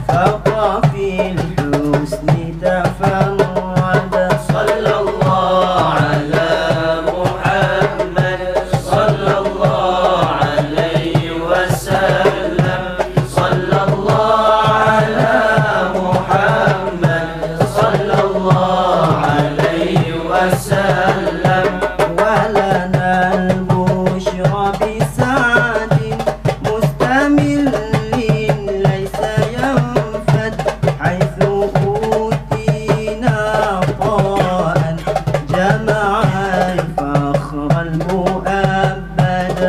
فطفي الحسن تفرد صلى الله على محمد صلى الله عليه وسلم صلى الله على محمد صلى الله عليه وسلم ولنا البشرى بسعد مستمل ليس ينفد حيث أوتينا طاء جمع الفخر المؤبد